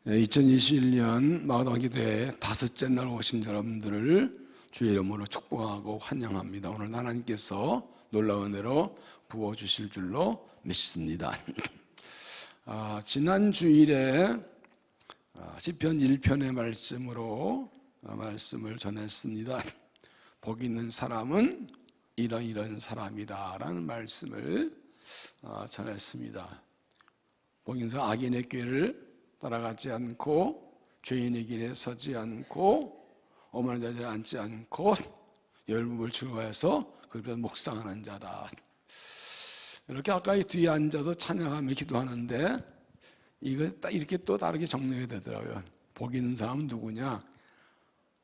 2021년 마가다기도회 다섯째 날 오신 여러분들을 주의 이름으로 축복하고 환영합니다. 오늘 하나님께서 놀라운 은혜로 부어주실 줄로 믿습니다. 지난 주일에 시편 1편의 말씀으로 말씀을 전했습니다. 복 있는 사람은 이런 사람이다 라는 말씀을 전했습니다. 복 있는 사람, 악인의 꾀를 따라가지 않고 죄인의 길에 서지 않고 오만한 자들에 앉지 않고 열무를 즐거워해서 그리고 묵상하는 자다. 이렇게 아까 이 뒤에 앉아서 찬양하며 기도하는데 이거 딱 이렇게 또 다르게 정리가 되더라고요. 복 있는 사람은 누구냐?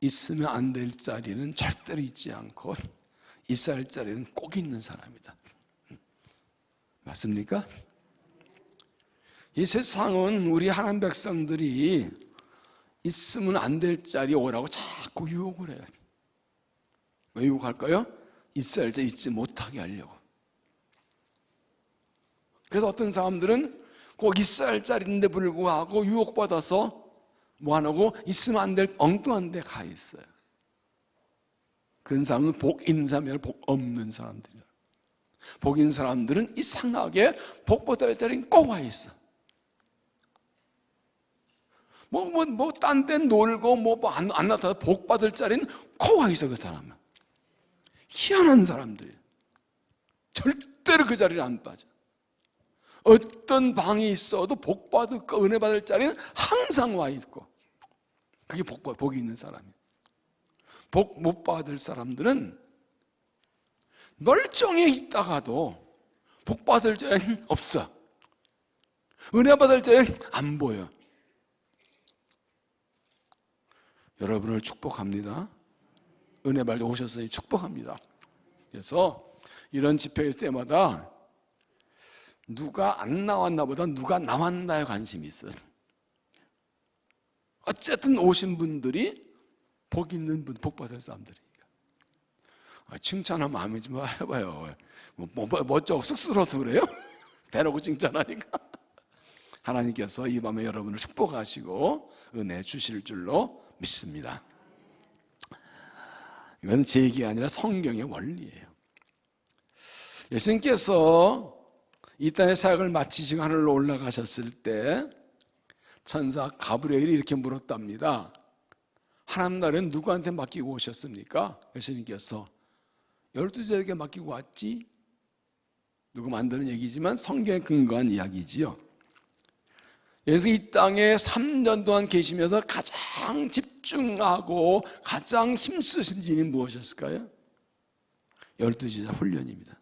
있으면 안 될 자리는 절대로 있지 않고 있어야 할 자리는 꼭 있는 사람이다. 맞습니까? 이 세상은 우리 하나님 백성들이 있으면 안 될 자리에 오라고 자꾸 유혹을 해요. 왜 유혹할까요? 있어야 할 자리 있지 못하게 하려고. 그래서 어떤 사람들은 꼭 있어야 할 자리인데 불구하고 유혹받아서 뭐 안 하고 있으면 안 될 엉뚱한 데 가 있어요. 그런 사람은 복 있는 사람이 아니라 복 없는 사람들이에요. 복 있는 사람들은 이상하게 복 받을 자리는 꼭 와 있어. 딴 데 놀고 안 나타나서 복 받을 자리는 꼭 와 있어. 그 사람은 희한한 사람들이에요. 절대로 그 자리를 안 빠져. 어떤 방이 있어도 복 받을 은혜 받을 자리는 항상 와 있고, 그게 복이 있는 사람이에요. 복 못 받을 사람들은 멀쩡히 있다가도 복 받을 자리는 없어. 은혜 받을 자리는 안 보여. 여러분을 축복합니다. 은혜 받아 오셨으니 축복합니다. 그래서 이런 집회 있을 때마다 누가 안 나왔나 보다 누가 나왔나에 관심이 있어요. 어쨌든 오신 분들이 복 있는 분, 복 받을 사람들이니까. 칭찬하면 마음에 좀 해봐요. 멋쩍 쑥스러워서 그래요? 대놓고 칭찬하니까. 하나님께서 이 밤에 여러분을 축복하시고 은혜 주실 줄로 믿습니다. 이건 제 얘기가 아니라 성경의 원리예요. 예수님께서 이 땅의 사역을 마치시고 하늘로 올라가셨을 때 천사 가브리엘이 이렇게 물었답니다. 하나님 나라는 누구한테 맡기고 오셨습니까? 예수님께서 12제자에게 맡기고 왔지. 누구 만드는 얘기지만 성경에 근거한 이야기지요. 그래서 이 땅에 3년 동안 계시면서 가장 집중하고 가장 힘쓰신 일이 무엇이었을까요? 12제자 훈련입니다.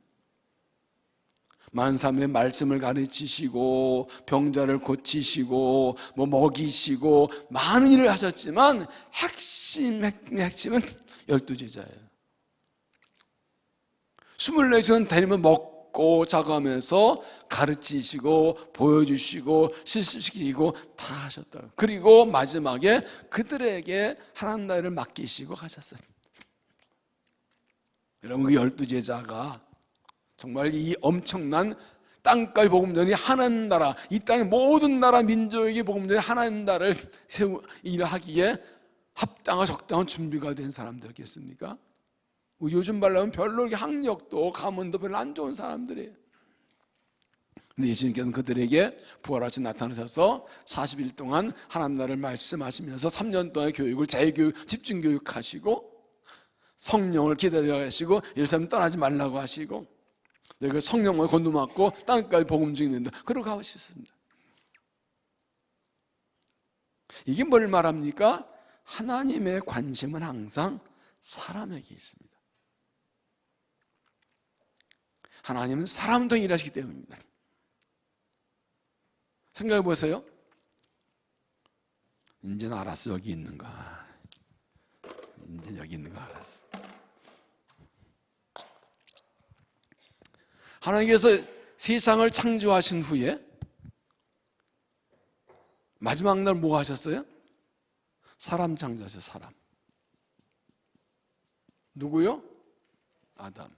만삼의 말씀을 가르치시고 병자를 고치시고 먹이시고 많은 일을 하셨지만 핵심은 12제자예요. 24시간 다니면 먹고 자가면서 가르치시고 보여주시고 실습시키고 다 하셨다. 그리고 마지막에 그들에게 하나님 나라를 맡기시고 가셨어요. 여러분, 그 12제자가 정말 이 엄청난 땅까지 복음전이 하나님 나라, 이 땅의 모든 나라 민족에게 복음전이 하나님 나라를 일하기에 합당한 적당한 준비가 된 사람들이겠습니까? 요즘 말로 하면 별로 이렇게 학력도 가문도 별로 안 좋은 사람들이에요. 근데 예수님께서는 그들에게 부활하신 나타나셔서 40일 동안 하나님 나라를 말씀하시면서 3년 동안의 교육을 재교육, 집중교육하시고 성령을 기다려 하시고 예루살렘 떠나지 말라고 하시고 너희가 성령을 건너맞고 땅까지 복음 증인된다. 그러고 가셨습니다. 이게 뭘 말합니까? 하나님의 관심은 항상 사람에게 있습니다. 하나님은 사람도 일하시기 때문입니다. 생각해 보세요. 이제는 알았어. 여기 있는가. 이제 여기 있는 거 알았어. 하나님께서 세상을 창조하신 후에 마지막 날 뭐 하셨어요? 사람 창조하셨어요. 사람. 누구요? 아담.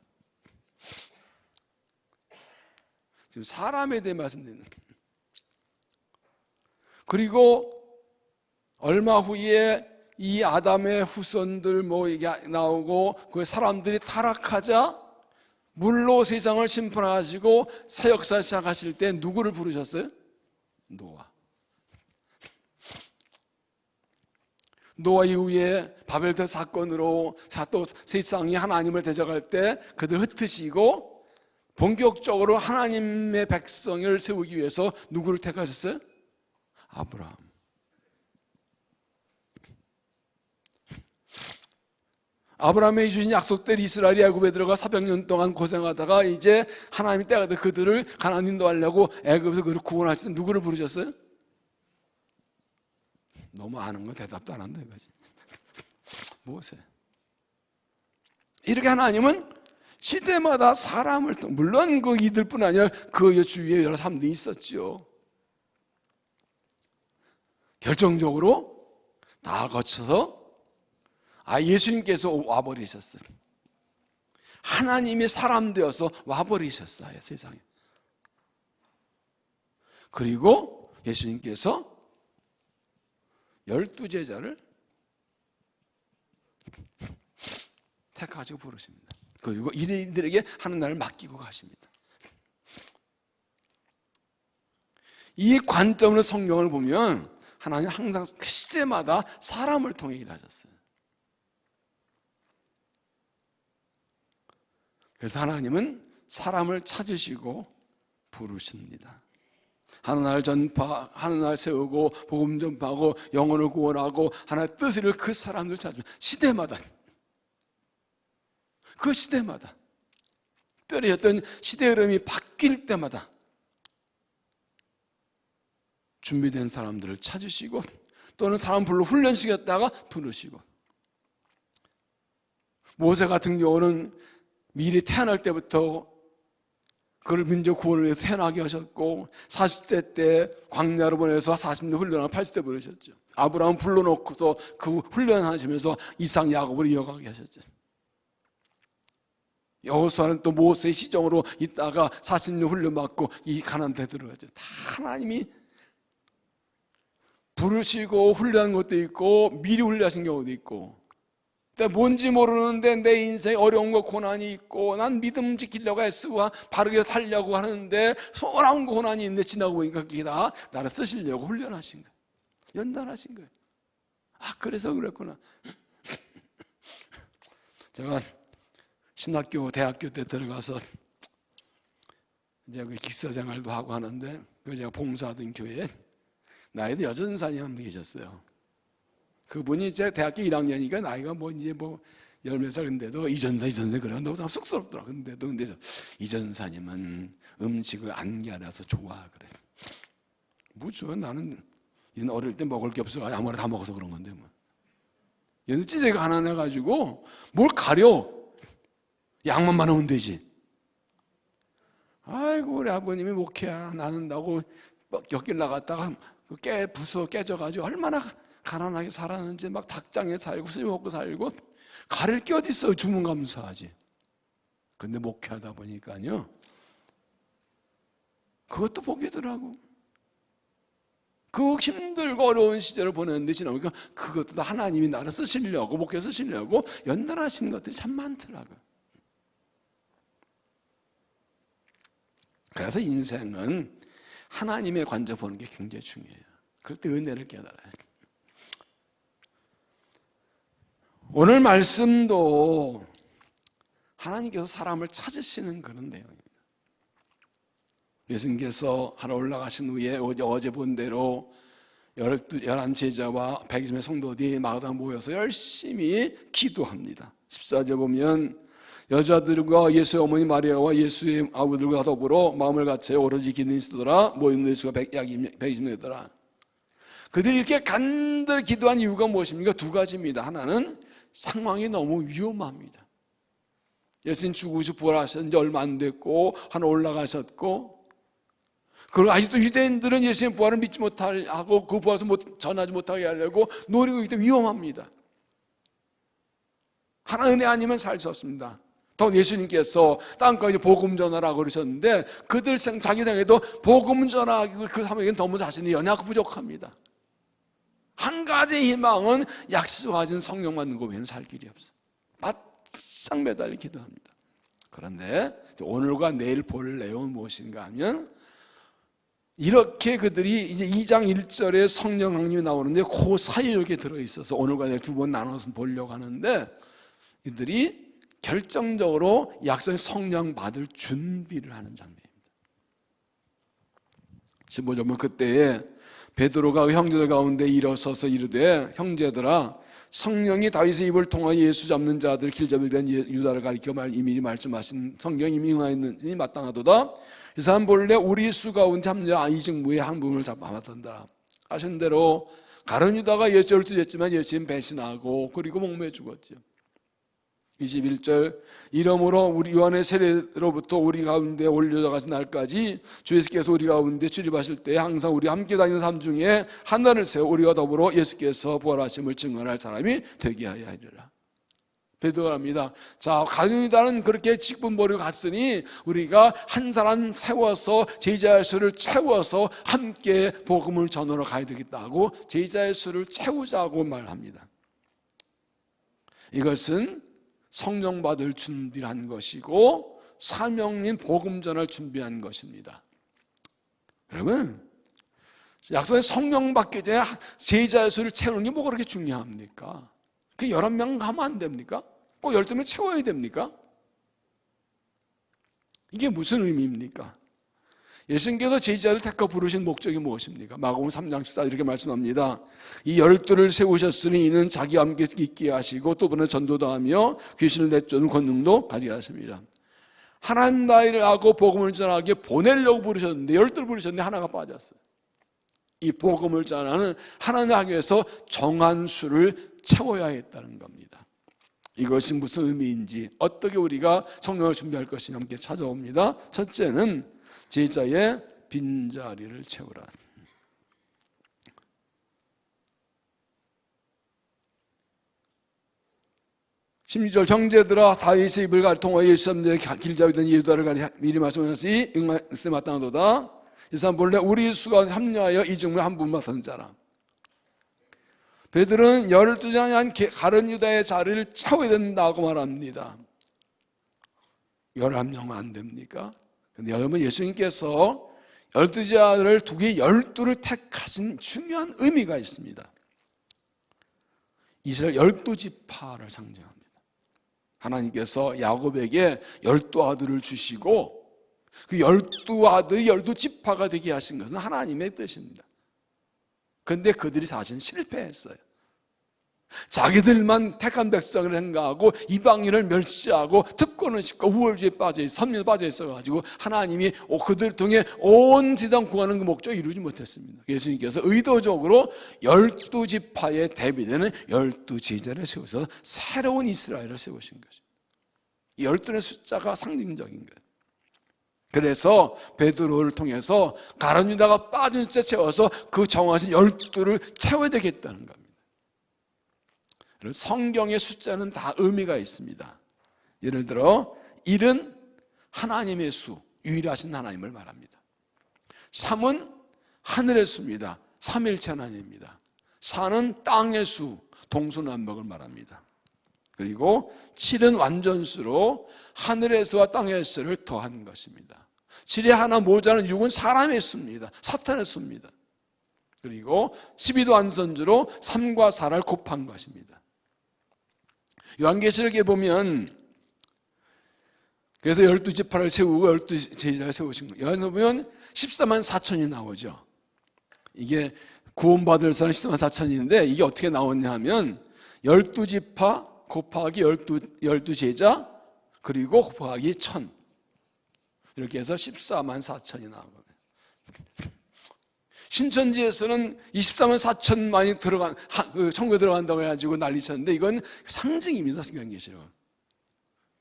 지금 사람에 대해 말씀드리는. 그리고 얼마 후에 이 아담의 후손들 뭐 이게 나오고 그 사람들이 타락하자 물로 세상을 심판하시고 새 역사 시작하실 때 누구를 부르셨어요? 노아. 노아 이후에 바벨탑 사건으로 또 세상이 하나님을 대적할 때 그들 흩으시고 본격적으로 하나님의 백성을 세우기 위해서 누구를 택하셨어요? 아브라함. 아브라함이 주신 약속대로 이스라엘이 애굽에 들어가 400년 동안 고생하다가 이제 하나님이 때가 돼 그들을 가나안 인도하려고 애굽에서 그들을 구원하실 때 누구를 부르셨어요? 너무 아는 거 대답도 안 한다 이거지. 모세. 이렇게 하나님은 시대마다 사람을, 물론 그 이들뿐 아니라 그 주위에 여러 사람들이 있었죠. 결정적으로 다 거쳐서 예수님께서 와버리셨어요. 하나님이 사람 되어서 와버리셨어요, 세상에. 그리고 예수님께서 12제자를 택하시고 부르십니다. 그리고 이들에게 하는 날을 맡기고 가십니다. 이 관점으로 성경을 보면 하나님 항상 그 시대마다 사람을 통해 일하셨어요. 그래서 하나님은 사람을 찾으시고 부르십니다. 하나님 전파, 하나님 세우고 복음 전파하고 영혼을 구원하고 하나님의 뜻을 그 사람들 찾으면 시대마다, 그 시대마다 특별히 어떤 시대 흐름이 바뀔 때마다 준비된 사람들을 찾으시고 또는 사람 불러 훈련시켰다가 부르시고, 모세 같은 경우는 미리 태어날 때부터 그를 민족 구원을 위해서 태어나게 하셨고 40대 때 광야로 보내서 40년 훈련하고 80대 부르셨죠. 아브라함 불러놓고서 그 훈련하시면서 이삭 야곱을 이어가게 하셨죠. 여호수아는 또 모세의 시정으로 있다가 40년 훈련받고 이 가나안 데 들어가죠. 다 하나님이 부르시고 훈련한 것도 있고 미리 훈련하신 경우도 있고, 뭔지 모르는데 내 인생에 어려운 거 고난이 있고 난 믿음 지키려고 애쓰고 바르게 살려고 하는데 소나운 고난이 있는데 지나고 보니까 그게 다 나를 쓰시려고 훈련하신 거예요. 연단하신 거예요. 그래서 그랬구나. 제가 신학교 대학교 때 들어가서 이제 그 기사 생활도 하고 하는데 그 제가 봉사하던 교회에 나이도 여전사님 한 분 계셨어요. 그분이 이제 대학교 1학년이니까 나이가 이제 열몇 살인데도 이전사 그래. 너무 쑥스럽더라. 근데 이전사님은 음식을 안개라서 좋아 그래. 뭐죠? 나는 얘는 어릴 때 먹을 게 없어. 아무거나 다 먹어서 그런 건데 뭐. 얘는 찌재가 가난해가지고 뭘 가려. 양만 많으면 되지. 아이고 우리 아버님이 목회야 나는다고 곁길 나갔다가 부서 깨져가지고 얼마나 가난하게 살았는지 막 닭장에 살고 수지 먹고 살고 가릴 게 어디 있어. 주문 감사하지. 근데 목회하다 보니까요 그것도 복이더라고. 그 힘들고 어려운 시절을 보냈는데 지나니까 그것도 다 하나님이 나를 쓰시려고 목회 쓰시려고 연단하시는 것들이 참 많더라고요. 그래서 인생은 하나님의 관점 보는 게 굉장히 중요해요. 그럴 때 은혜를 깨달아요. 오늘 말씀도 하나님께서 사람을 찾으시는 그런 내용입니다. 예수님께서 하나 올라가신 후에 어제 본 대로 11 제자와 120의 성도들이 마가다에 모여서 열심히 기도합니다. 14절 보면 여자들과 예수의 어머니 마리아와 예수의 아버들과 더불어 마음을 같이 오로지 기도에 있으더라. 모인 수가 약 120명이더라. 그들이 이렇게 간절히 기도한 이유가 무엇입니까? 두 가지입니다. 하나는 상황이 너무 위험합니다. 예수님 죽으시고 부활하신 지 얼마 안 됐고 하나 올라가셨고, 그리고 아직도 유대인들은 예수님 부활을 믿지 못하고 그 부활을 전하지 못하게 하려고 노리고 있기 때문에 위험합니다. 하나 은혜 아니면 살 수 없습니다. 또 예수님께서 땅까지 복음 전하라고 그러셨는데 그들 자기 생에도 복음 전하기 그 사람에게는 너무 자신이 연약하고 부족합니다. 한 가지 희망은 약속하신 성령 받는 거 외에는 살 길이 없어. 바싹 매달려 기도합니다. 그런데 오늘과 내일 볼 내용은 무엇인가 하면, 이렇게 그들이 이제 2장 1절에 성령 강림이 나오는데 그 사이에 이렇게 들어있어서 오늘과 내일 두 번 나눠서 보려고 하는데, 이들이 결정적으로 약속의 성령 받을 준비를 하는 장면입니다. 15절은 그때에 베드로가 형제들 가운데 일어서서 이르되, 형제들아, 성령이 다윗의 입을 통하여 예수 잡는 자들 길잡이 된 유다를 가리켜 이미 말씀하신 성경이 임하였느니 마땅하도다. 이 사람 본래 우리 수 가운데 참여 이 직무의 한 부분을 잡아왔던다. 하신 대로 가룟 유다가 예수를 두었지만 예수님 배신하고 그리고 목매어 죽었죠. 21절, 이러므로 우리 요한의 세례로부터 우리 가운데 올려져가신 날까지 주 예수께서 우리 가운데 출입하실 때 항상 우리 함께 다니는 삶 중에 하나를 세워 우리와 더불어 예수께서 부활하심을 증언할 사람이 되게 하여 하리라. 베드로가 합니다. 자, 가룟 유다는 그렇게 직분 버리고 갔으니 우리가 한 사람 세워서 제자의 수를 채워서 함께 복음을 전하러 가야 되겠다고 제자의 수를 채우자고 말합니다. 이것은 성령 받을 준비를 한 것이고 사명인 복음 전할 준비한 것입니다. 여러분, 약속의 성령 받기 전에 제자의 수를 채우는 게 뭐가 그렇게 중요합니까? 그 11명 가면 안 됩니까? 꼭 12명 채워야 됩니까? 이게 무슨 의미입니까? 예수님께서 제자를 택하 부르신 목적이 무엇입니까? 마가복음 3장 14절 이렇게 말씀합니다. 이 12를 세우셨으니 이는 자기와 함께 있게 하시고 또 그는 전도당하며 귀신을 내쫓는 권능도 가지게 하십니다. 하나님 나라를 하고 복음을 전하게 보내려고 부르셨는데 12를 부르셨는데 하나가 빠졌어요. 이 복음을 전하는 하나님을 하기 위해서 정한 수를 채워야 했다는 겁니다. 이것이 무슨 의미인지, 어떻게 우리가 성령을 준비할 것이냐 함께 찾아옵니다. 첫째는 제자의 빈자리를 채우라. 16절, 형제들아, 다윗의 입을 통하여 예수 잡는 자의 길잡이 된 유다를 가리 미리 말씀하셨으니 응하에 마땅하도다. 이 사람 본래 우리 수가 합류하여 이 직무에 한 분만 선 자라. 베드로는 12장에 한 가룟 유다의 자리를 채워야 된다고 말합니다. 11명은 안 됩니까? 근데 여러분, 예수님께서 12제자를 두개 12를 택하신 중요한 의미가 있습니다. 이스라엘 12지파를 상징합니다. 하나님께서 야곱에게 12아들을 주시고 그 12아들이 12지파가 되게 하신 것은 하나님의 뜻입니다. 그런데 그들이 사실 실패했어요. 자기들만 택한 백성을 행가하고 이방인을 멸시하고 특권을 싣고 우월주의에 빠져 선민에 빠져 있어가지고 하나님이 그들을 통해 온 세상 구하는 그 목적을 이루지 못했습니다. 예수님께서 의도적으로 12지파에 대비되는 12제자를 세워서 새로운 이스라엘을 세우신 것입니다. 12의 숫자가 상징적인 거예요. 그래서 베드로를 통해서 가룟 유다가 빠진 숫자 채워서 그 정하신 12를 채워야 되겠다는 겁니다. 성경의 숫자는 다 의미가 있습니다. 예를 들어 1은 하나님의 수, 유일하신 하나님을 말합니다. 3은 하늘의 수입니다. 삼일체 하나님입니다. 4는 땅의 수, 동서남북을 말합니다. 그리고 7은 완전수로 하늘의 수와 땅의 수를 더한 것입니다. 7이 하나 모자는 6은 사람의 수입니다. 사탄의 수입니다. 그리고 12도 완전수로 3과 4를 곱한 것입니다. 요한계시록에 보면 그래서 12지파를 세우고 12제자를 세우신 거예요. 여기서 보면 14만 4천이 나오죠. 이게 구원받을 사람 14만 4천인데 이게 어떻게 나왔냐 하면 12지파 곱하기 12제자 그리고 곱하기 1000 이렇게 해서 14만 4천이 나오거든요. 신천지에서는 24만 4천만이 들어간, 천국에 들어간다고 해가지고 난리쳤는데 이건 상징입니다, 성경계시록은.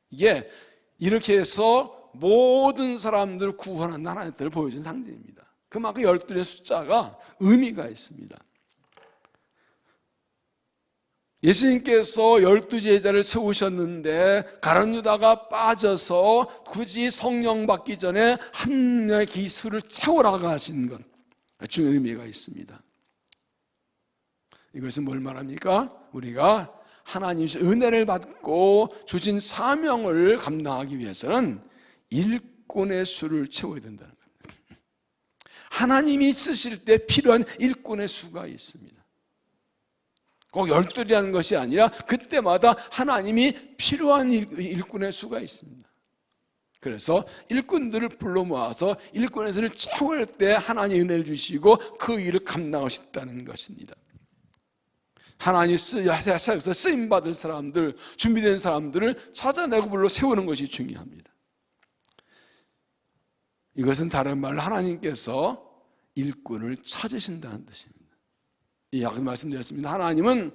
이게 이렇게 해서 모든 사람들을 구원한 하나님의 뜻을 보여준 상징입니다. 그만큼 12의 숫자가 의미가 있습니다. 예수님께서 12제자를 세우셨는데 가룟 유다가 빠져서 굳이 성령 받기 전에 한 명의 기수를 채우라고 하신 것, 중요한 의미가 있습니다. 이것은 뭘 말합니까? 우리가 하나님의 은혜를 받고 주신 사명을 감당하기 위해서는 일꾼의 수를 채워야 된다는 겁니다. 하나님이 쓰실 때 필요한 일꾼의 수가 있습니다. 꼭 12이라는 것이 아니라 그때마다 하나님이 필요한 일꾼의 수가 있습니다. 그래서 일꾼들을 불러 모아서 일꾼의 수를 채울 때 하나님이 은혜를 주시고 그 일을 감당하셨다는 것입니다. 하나님이 세상에서 쓰임받을 사람들, 준비된 사람들을 찾아내고 불러 세우는 것이 중요합니다. 이것은 다른 말로 하나님께서 일꾼을 찾으신다는 뜻입니다. 이 아까 말씀드렸습니다. 하나님은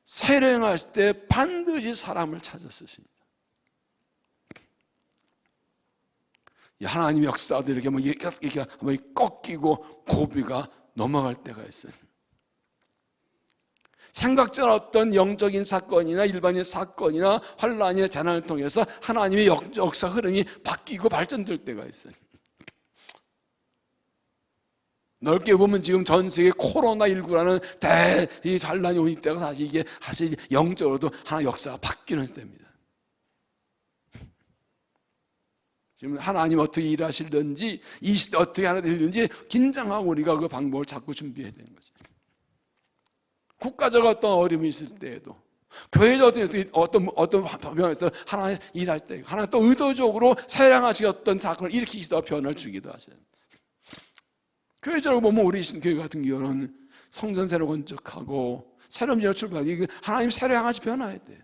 세례 행하실 때 반드시 사람을 찾아 쓰십니다. 하나님의 역사도 이렇게 꺾이고 고비가 넘어갈 때가 있어요. 생각지 않은 어떤 영적인 사건이나 일반인 사건이나 환란이나 재난을 통해서 하나님의 역사 흐름이 바뀌고 발전될 때가 있어요. 넓게 보면 지금 전 세계 코로나19라는 대환란이 온 때가 사실 영적으로도 하나 역사가 바뀌는 때입니다. 지금 하나님 어떻게 일하실는지, 이 시대 어떻게 하나 되는지 긴장하고 우리가 그 방법을 자꾸 준비해야 되는 거죠. 국가적 어떤 어려움이 있을 때에도, 교회적 어떤 방면에서 하나님 일할 때, 하나님 또 의도적으로 세량하시고 어떤 사건을 일으키시다 변화를 주기도 하세요. 교회적으로 보면 우리 교회 같은 경우는 성전 새로 건축하고 새로운 일을 출발하고 하나님 새로 향하시 변화해야 돼요.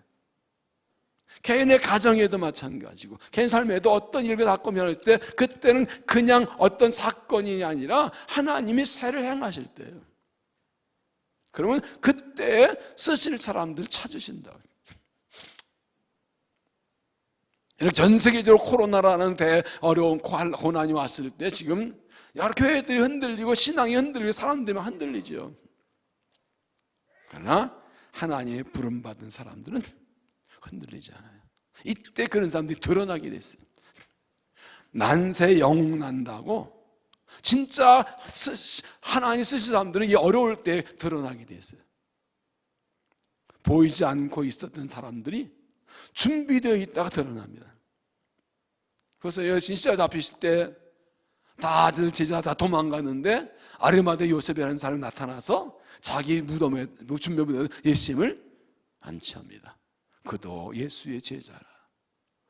개인의 가정에도 마찬가지고 개인 삶에도 어떤 일을 갖고 변할 때 그때는 그냥 어떤 사건이 아니라 하나님이 새를 행하실 때예요. 그러면 그때 쓰실 사람들 찾으신다. 이렇게 전 세계적으로 코로나라는 어려운 고난이 왔을 때 지금 여러 교회들이 흔들리고 신앙이 흔들리고 사람들이 흔들리죠. 그러나 하나님의 부름받은 사람들은 흔들리지 않아요. 이때 그런 사람들이 드러나게 됐어요. 난세 영웅 난다고 진짜 하나님 쓰신 사람들은 이 어려울 때 드러나게 됐어요. 보이지 않고 있었던 사람들이 준비되어 있다가 드러납니다. 그래서 여신 시작 잡히실 때 다들 제자 다 도망가는데 아르마대 요셉이라는 사람이 나타나서 자기 무덤에 준비 무덤에 예수님을 안치합니다. 그도 예수의 제자라.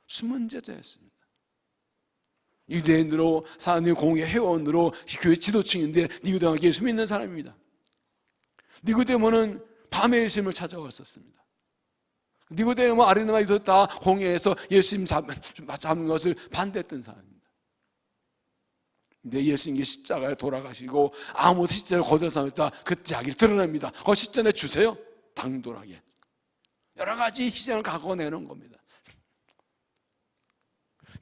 숨은 제자였습니다. 유대인으로 사는 공의 회원으로 교회 지도층인데 니고데모가 예수 믿는 사람입니다. 니고데모는 밤에 예수님을 찾아왔었습니다. 니고데모 아리마다에서 다 공회에서 예수님 잡는 것을 반대했던 사람입니다. 근데 예수님이 십자가에 돌아가시고 아무도 십자가를 거둬서 했다. 그 자기를 드러냅니다. 십자가에 주세요. 당돌하게. 여러 가지 희생을 각오내는 겁니다.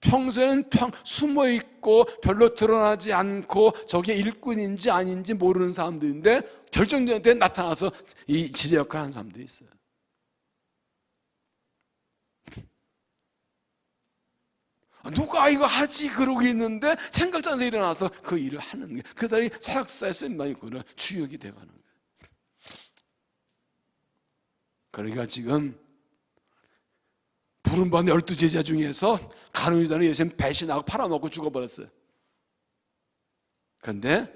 평소에는 숨어있고 별로 드러나지 않고 저게 일꾼인지 아닌지 모르는 사람들인데 결정적인 때 나타나서 이 지혜 역할을 하는 사람들이 있어요. 누가 이거 하지 그러고 있는데 생각지 않아서 일어나서 그 일을 하는 게 그 사람이 사역사에 쓰임받는 그런 주역이 되어가는 거예요. 그러니까 지금 부름받은 12제자 중에서 가룟유다는 예수님 배신하고 팔아먹고 죽어버렸어요. 그런데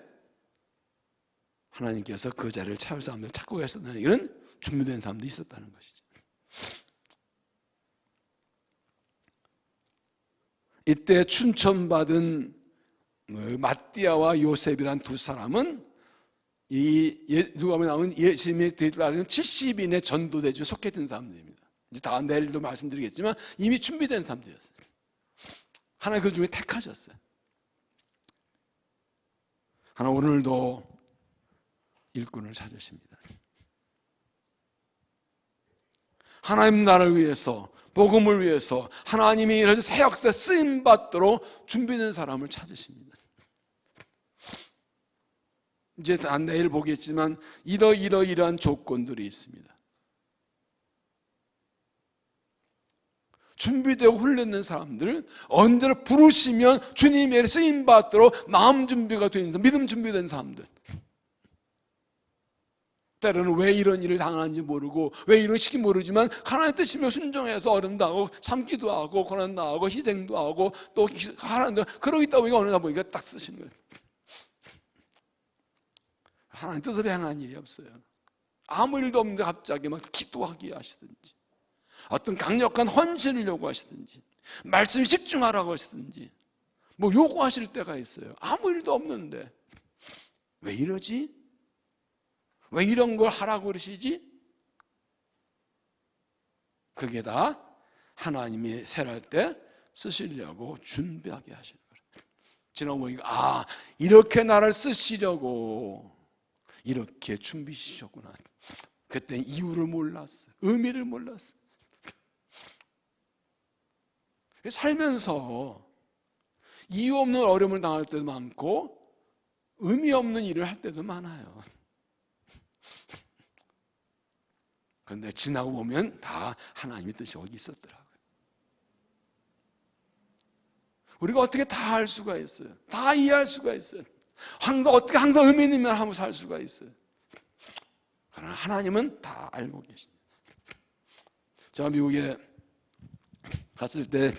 하나님께서 그 자리를 채울 사람들을 찾고 계셨다는 이런 준비된 사람들이 있었다는 것이죠. 이때 춘천받은 마띠아와 요셉이란 두 사람은 누가복음에 나오는 예수님의 뒤따르는 70인의 전도대중에 속해 있던 사람들입니다. 이제 다 내일도 말씀드리겠지만 이미 준비된 사람들이었어요. 하나님 그 중에 택하셨어요. 하나님 오늘도 일꾼을 찾으십니다. 하나님 나라를 위해서 복음을 위해서 하나님이 이런 새 역사에 쓰임받도록 준비된 사람을 찾으십니다. 이제 내일 보겠지만 이러이러한 조건들이 있습니다. 준비되고 훈련된 사람들, 언제나 부르시면 주님의 쓰임받도록 마음 준비가 된 사람, 믿음 준비된 사람들, 때로는 왜 이런 일을 당하는지 모르고 왜 이런 식이 모르지만 하나님의 뜻이며 순종해서 어려움도 하고 참기도 하고 고난도 하고 희생도 하고 또 하나님도 그러고 있다 보니까 어느 날 보니까 딱 쓰시는 거예요. 하나님 뜻을 행한 일이 없어요. 아무 일도 없는데 갑자기 막 기도하게 하시든지 어떤 강력한 헌신을 요구하시든지 말씀에 집중하라고 하시든지 뭐 요구하실 때가 있어요. 아무 일도 없는데 왜 이러지? 왜 이런 걸 하라고 그러시지? 그게 다 하나님이 세랄 때 쓰시려고 준비하게 하시는 거예요. 지나고 보니까 이렇게 나를 쓰시려고 이렇게 준비시켰구나. 그때 이유를 몰랐어요. 의미를 몰랐어요. 살면서 이유 없는 어려움을 당할 때도 많고 의미 없는 일을 할 때도 많아요. 그런데 지나고 보면 다 하나님의 뜻이 거기 있었더라고요. 우리가 어떻게 다 알 수가 있어요? 다 이해할 수가 있어요. 어떻게 항상 의미 있는 말 하고 살 수가 있어요. 그러나 하나님은 다 알고 계십니다. 제가 미국에 갔을 때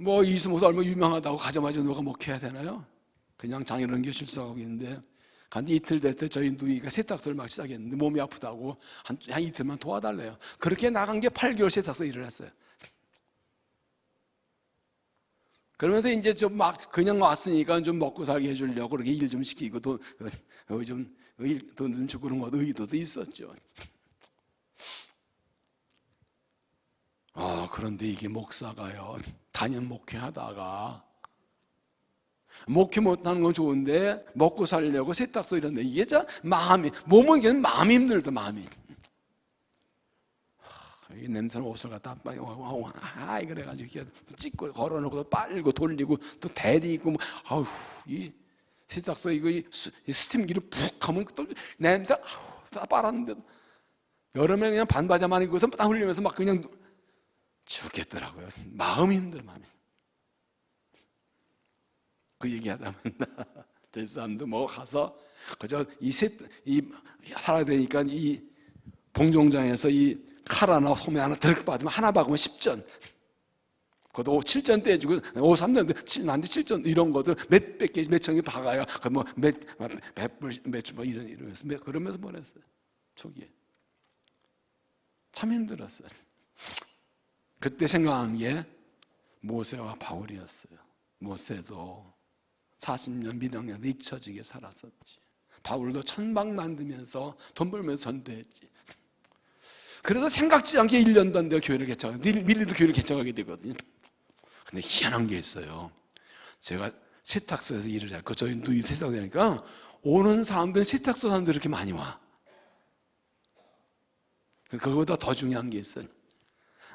뭐 이수 목사 얼마 유명하다고 가자마자 누가 목회해야 되나요? 그냥 장인어른 출석하고 있는데 간지 이틀 될 때 저희 누이가 세탁소를 막 시작했는데 몸이 아프다고 한 이틀만 도와달래요. 그렇게 나간 게 8개월 세탁소 일을 했어요. 그러면서 이제 좀 막 그냥 왔으니까 좀 먹고 살게 해주려고 그렇게 일 좀 시키고 돈 좀 주고 그런 것도 의도도 있었죠. 그런데 이게 목사가요, 단연 목회하다가 목회 못하는 건 좋은데 먹고 살려고 세탁소 이런데 이게 자 몸은 그냥 마음이 힘들다. 마음이 이 냄새는 옷을 갖다 그래가지고 이렇게 찍고 걸어놓고 또 빨고 돌리고 또 데리고 이 세탁소 이거 스팀기를 푹 하면 또 냄새 다 빨았는데 여름에 그냥 반바지만 입고서 땀 흘리면서 막 그냥 죽겠더라고요. 마음이 힘들어. 마음이. 그 얘기하다 보면 저희 사람도 뭐 가서 그저 살아야 되니까 이 봉종장에서 이 칼 하나 소매 하나 들고 받으면 하나 박으면 10전. 그것도 7전 떼주고 3전 나한테 7전 이런 것들 몇백 개 몇천 개 박아요. 몇불 이러면서 그러면서 보냈어요. 초기에 참 힘들었어요. 그때 생각한 게 모세와 바울이었어요. 모세도 40년 미덕년에 잊혀지게 살았었지. 바울도 천막 만들면서 돈 벌면서 전도했지. 그래서 생각지 않게 1년도 안 돼요. 교회를 개척하고 밀리도 교회를 개척하게 되거든요. 근데 희한한 게 있어요. 제가 세탁소에서 일을 했고 저희 누이 세탁소 되니까 오는 사람들은 세탁소 사람들이 이렇게 많이 와. 그거보다 더 중요한 게 있어요.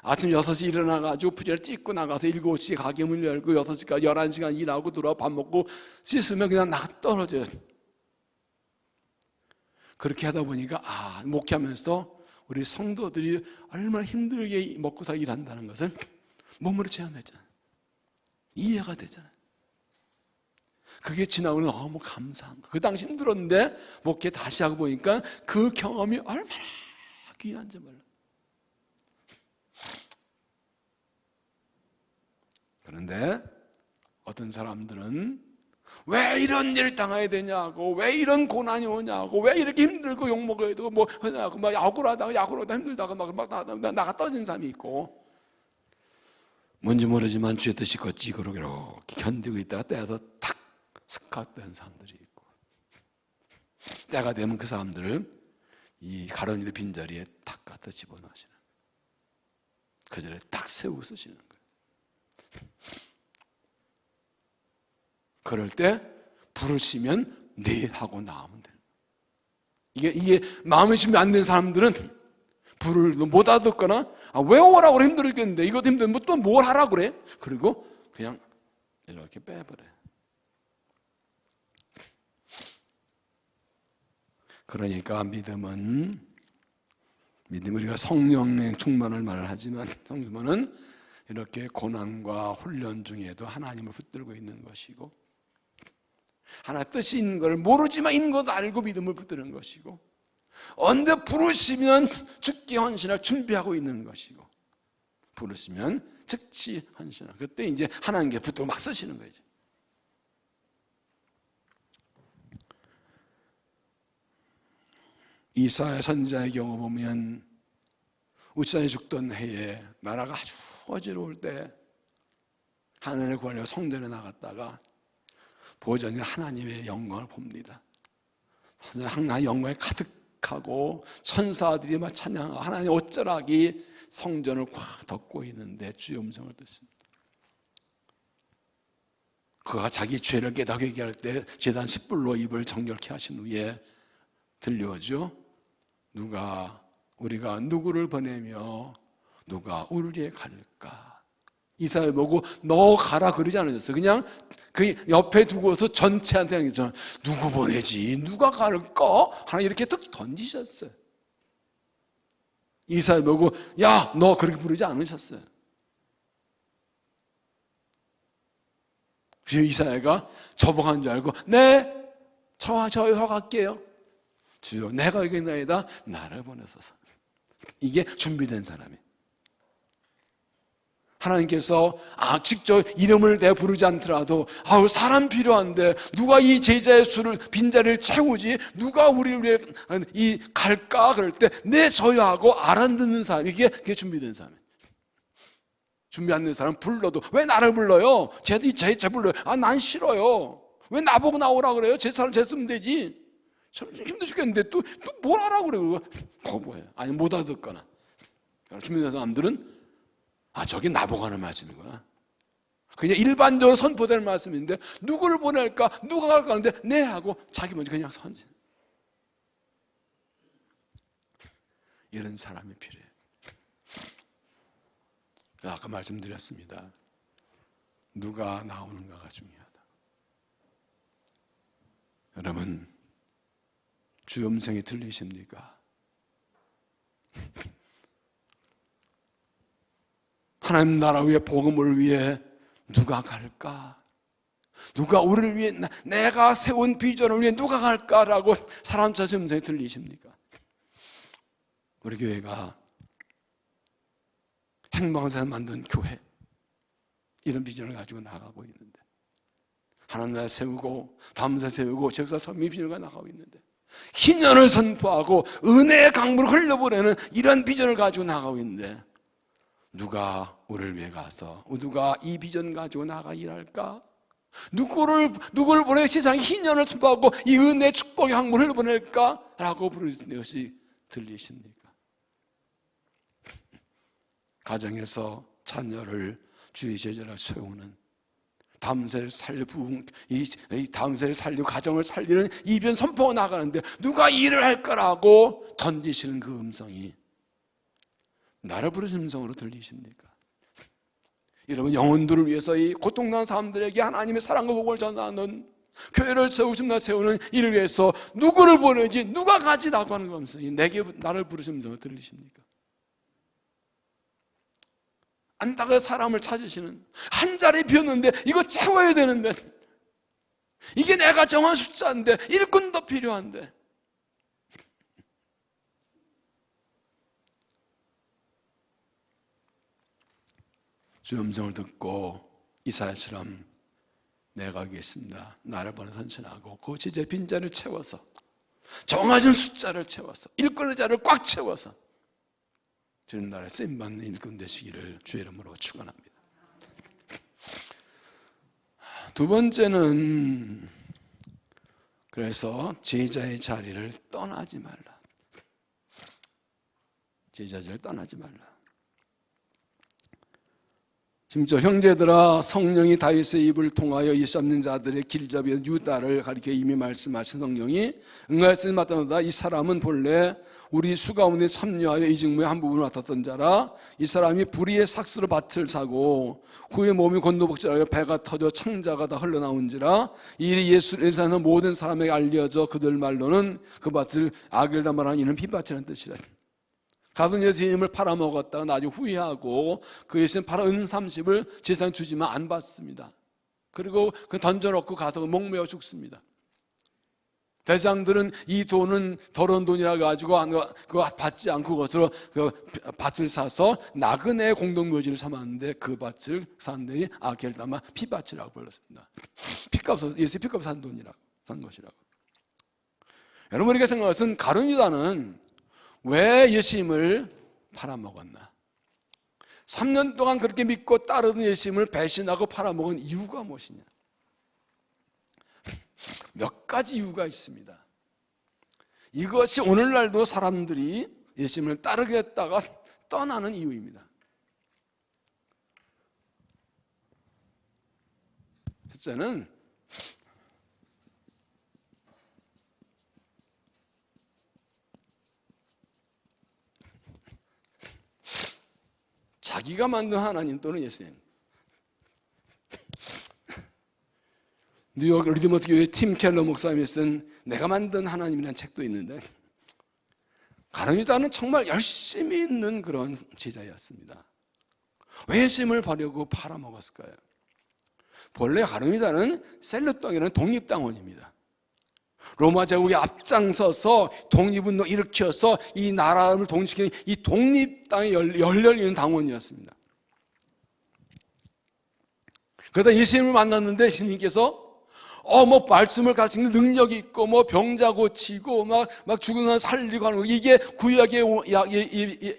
아침 6시 일어나가지고 부지런히 찢고 나가서 7시에 가게 문 열고 6시까지 11시간 일하고 들어와 밥 먹고 씻으면 그냥 떨어져요. 그렇게 하다 보니까 목회하면서 우리 성도들이 얼마나 힘들게 먹고 살기 일한다는 것을 몸으로 체험했잖아요. 이해가 되잖아요. 그게 지나고 너무 감사한 거예요. 그 당시 힘들었는데 목회 다시 하고 보니까 그 경험이 얼마나 귀한지 몰라요. 그런데 어떤 사람들은 왜 이런 일을 당해야 되냐고, 왜 이런 고난이 오냐고, 왜 이렇게 힘들고 욕먹어야 되고 뭐 하냐고 막 야구하다가 힘들다가 막 나가 떨어진 사람이 있고, 뭔지 모르지만 주의 뜻이 걷지 이렇게 견디고 있다가 때에서 탁 스카트된 사람들이 있고, 때가 되면 그 사람들을 이 가로니의 빈자리에 탁 갖다 집어넣으시는, 그 자리에 딱 세우고 쓰시는 거예요. 그럴 때 부르시면 네 하고 나오면 돼요. 이게 마음의 준비 안 된 사람들은 불을 못 알아듣거나 왜 오라고 그래, 힘들겠는데 이것도 힘든데 또 뭘 하라고 그래, 그리고 그냥 이렇게 빼버려요. 그러니까 믿음은 우리가 성령의 충만을 말하지만 성령은 이렇게 고난과 훈련 중에도 하나님을 붙들고 있는 것이고, 하나의 뜻이 있는 걸 모르지만 있는 것도 알고 믿음을 붙드는 것이고, 언제 부르시면 죽기 헌신할 준비하고 있는 것이고, 부르시면 즉시 헌신할, 그때 이제 하나님께 붙들고 막 쓰시는 거죠. 이사야 선지자의 경우 보면 우시아이 죽던 해에 나라가 아주 어지러울 때 하나님을 구하려고 성전에 나갔다가 보좌에 하나님의 영광을 봅니다. 하나님의 영광이 가득하고 천사들이 막 찬양하고 하나님의 옷자락이 성전을 확 덮고 있는데 주의 음성을 듣습니다. 그가 자기 죄를 깨닫게 얘기할 때 제단 10불로 입을 정결케 하신 후에 들려오죠. 우리가 누구를 보내며 누가 우리에 갈까? 이사야 보고 너 가라 그러지 않으셨어요. 그냥 그 옆에 두고서 전체한테 그냥 누구 보내지? 누가 갈까? 하나 이렇게 툭 던지셨어요. 이사야 보고 야, 너 그렇게 부르지 않으셨어요. 그래서 이사야가 저복한 줄 알고 네, 저와 저와 갈게요. 주여 내가 여기 있나이다, 나를 보내소서. 이게 준비된 사람이에요. 하나님께서 직접 이름을 내 부르지 않더라도 사람 필요한데 누가 이 제자의 수를 빈자리를 채우지, 누가 우리를 위해 갈까 그럴 때 내 저요하고 알아듣는 사람, 그게 준비된 사람이에요. 준비 안 된 사람 불러도 왜 나를 불러요? 쟤 불러요. 난 싫어요. 왜 나보고 나오라 그래요? 제 사람 쟤 쓰면 되지. 힘들 죽겠는데 또 뭘 하라고 그래요? 거부해요. 아니 못 알아듣거나. 준비된 사람들은 저게 나보고 하는 말씀이구나. 그냥 일반적으로 선포되는 말씀인데 누구를 보낼까? 누가 갈까 하는데 네 하고 자기 먼저 그냥 선지. 이런 사람이 필요해요. 아까 말씀드렸습니다. 누가 나오는가가 중요하다. 여러분, 주 음성이 들리십니까? 하나님 나라 위해, 복음을 위해 누가 갈까? 누가 우리를 위해, 내가 세운 비전을 위해 누가 갈까라고 사람 자신 음성이 들리십니까? 우리 교회가 행방사에 만든 교회, 이런 비전을 가지고 나가고 있는데, 하나님 나라 세우고 다음 사 세우고 제국사 선미 비전을 나가고 있는데, 희년을 선포하고 은혜의 강물을 흘려보내는 이런 비전을 가지고 나가고 있는데, 누가 우리를 위해 가서, 누가 이 비전 가지고 나가 일할까? 누구를 보내 세상에 희년을 선포하고 이 은혜의 축복의 강물을 흘려보낼까? 라고 부르는 것이 들리십니까? 가정에서 자녀를 주의 제자로 세우는, 다음 세를 다음 세를 살리고 가정을 살리는 이변 선포가 나가는데 누가 일을 할 거라고 던지시는 그 음성이 나를 부르시는 음성으로 들리십니까? 여러분, 영혼들을 위해서 이 고통당한 사람들에게 하나님의 사랑과 복을 전하는, 교회를 세우는 일을 위해서 누구를 보내지, 누가 가지라고 하는 그 음성이 나를 부르시는 음성으로 들리십니까? 안다가 사람을 찾으시는, 한 자리 비었는데 이거 채워야 되는데, 이게 내가 정한 숫자인데 일꾼도 필요한데, 주의 음성을 듣고 이사야처럼 내가 여기 있습니다, 나를 보내 선신하고 그 제자의 빈자를 채워서, 정하신 숫자를 채워서, 일꾼의 자를 꽉 채워서 주님 나라에 쓰임받는 일꾼 되시기를 주의 이름으로 축원합니다. 두 번째는, 그래서 제자의 자리를 떠나지 말라. 제자 자리를 떠나지 말라. 심지어 형제들아, 성령이 다윗의 입을 통하여 예수 없는 자들의 길잡이인 유다를 가리켜 이미 말씀하신 성령이 응하였으니 마땅하다. 이 사람은 본래 우리 수 가운데 참여하여 이 직무의 한 부분을 맡았던 자라. 이 사람이 불의의 삭스로 밭을 사고 후에 몸이 곤두박질하여 배가 터져 창자가 다 흘러나온지라. 이 일이 예수를 사는 모든 사람에게 알려져 그들 말로는 그 밭을 악을 담아라는 이는 핏밭이라는 뜻이라. 가던 예수님을 팔아먹었다가 나중에 후회하고 그 예수님 팔아 은 30을 제사장에 주지만 안 받습니다. 그리고 그 던져놓고 가서 목매어 죽습니다. 대장들은 이 돈은 더러운 돈이라 가지고 그거 받지 않고 그것으로 그 밭을 사서 나그네 공동묘지를 삼았는데 그 밭을 샀더니 아겔다마 피밭이라고 불렀습니다. 피값, 예수의 피값 산 돈이라고, 산 것이라고. 여러분, 우리가 생각할 것은 가룟 유다는 왜 예수님을 팔아먹었나? 3년 동안 그렇게 믿고 따르던 예수님을 배신하고 팔아먹은 이유가 무엇이냐? 몇 가지 이유가 있습니다. 이것이 오늘날도 사람들이 예수님을 따르겠다가 떠나는 이유입니다. 첫째는 자기가 만든 하나님 또는 예수님. 뉴욕 리디머트 교회 팀 켈러 목사님이 쓴 내가 만든 하나님이라는 책도 있는데, 가룟 유다는 정말 열심히 있는 그런 제자였습니다. 왜 예수님을 버리고 팔아먹었을까요? 본래 가룟 유다는 셀루똥이라는 독립당원입니다. 로마 제국에 앞장서서 독립운동 일으켜서 이 나라를 독립시키는 이 독립당에 열렬히 당원이었습니다. 그러다 예수님을 만났는데 예수님께서 뭐 말씀을 가진 능력이 있고 뭐 병자 고치고 막 죽은 사람 살리고 하는 거, 이게 구약에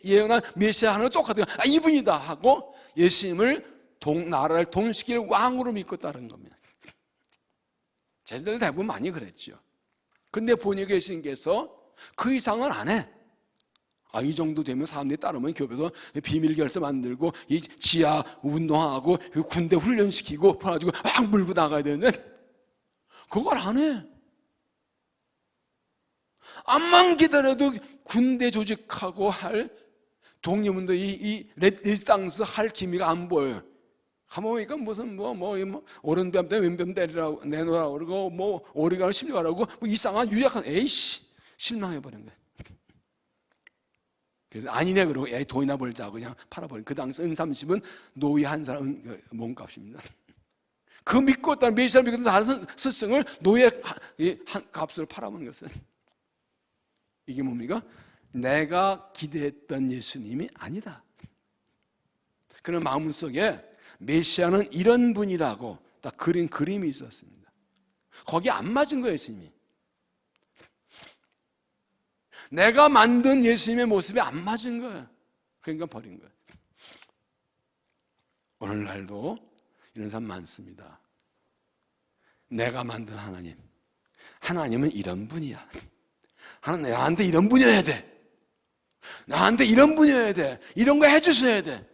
예언한 메시아 하는 거 똑같아요. 이분이다 하고 예수님을 나라를 통일시킬 왕으로 믿고 따른 겁니다. 제자들 대부분 많이 그랬죠. 근데 본인이 예수님께서 그 이상은 안 해. 이 정도 되면 사람들이 따르면 교회에서 비밀 결사 만들고 이 지하 운동하고 군대 훈련시키고 가지고 막 물고 나가야 되는데 그걸 안 해. 암만 기다려도 군대 조직하고 할 독립운동 이 레지스탕스 할 기미가 안 보여요. 가만 보니까 무슨 오른뺨 때문에 왼뺨 때리라고 내놓으라고 그러고 뭐 오리가를 심리하라고 뭐 이상한 유약한 에이씨 실망해버린 거예요. 그래서 아니네 그러고 돈이나 벌자고 그냥 팔아버린. 그 당시 은30은 노예 한 사람 몸값입니다. 그 믿고 따른 메시아를 믿고 다른 스승을 노예 한 값을 팔아먹는 것은 이게 뭡니까? 내가 기대했던 예수님이 아니다. 그런 마음속에 메시아는 이런 분이라고 딱 그린 그림이 있었습니다. 거기 안 맞은 거예요, 예수님이. 내가 만든 예수님의 모습이 안 맞은 거예요. 그러니까 버린 거예요. 오늘날도 이런 사람 많습니다. 내가 만든 하나님, 하나님은 이런 분이야. 하나님 나한테 이런 분이어야 돼. 나한테 이런 분이어야 돼. 이런 거 해주셔야 돼.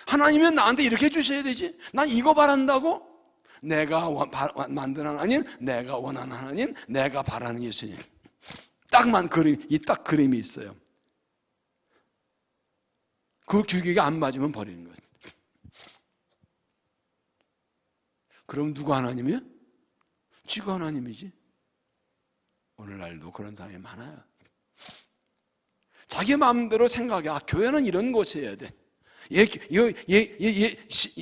하나님은 나한테 이렇게 해주셔야 되지. 난 이거 바란다고? 내가 만든 하나님, 내가 원하는 하나님, 내가 바라는 예수님. 딱 그림이 있어요. 그 규격이 안 맞으면 버리는 거예요. 그럼 누가 하나님이야? 지가 하나님이지. 오늘날도 그런 사람이 많아요. 자기 마음대로 생각해. 교회는 이런 곳이어야 돼.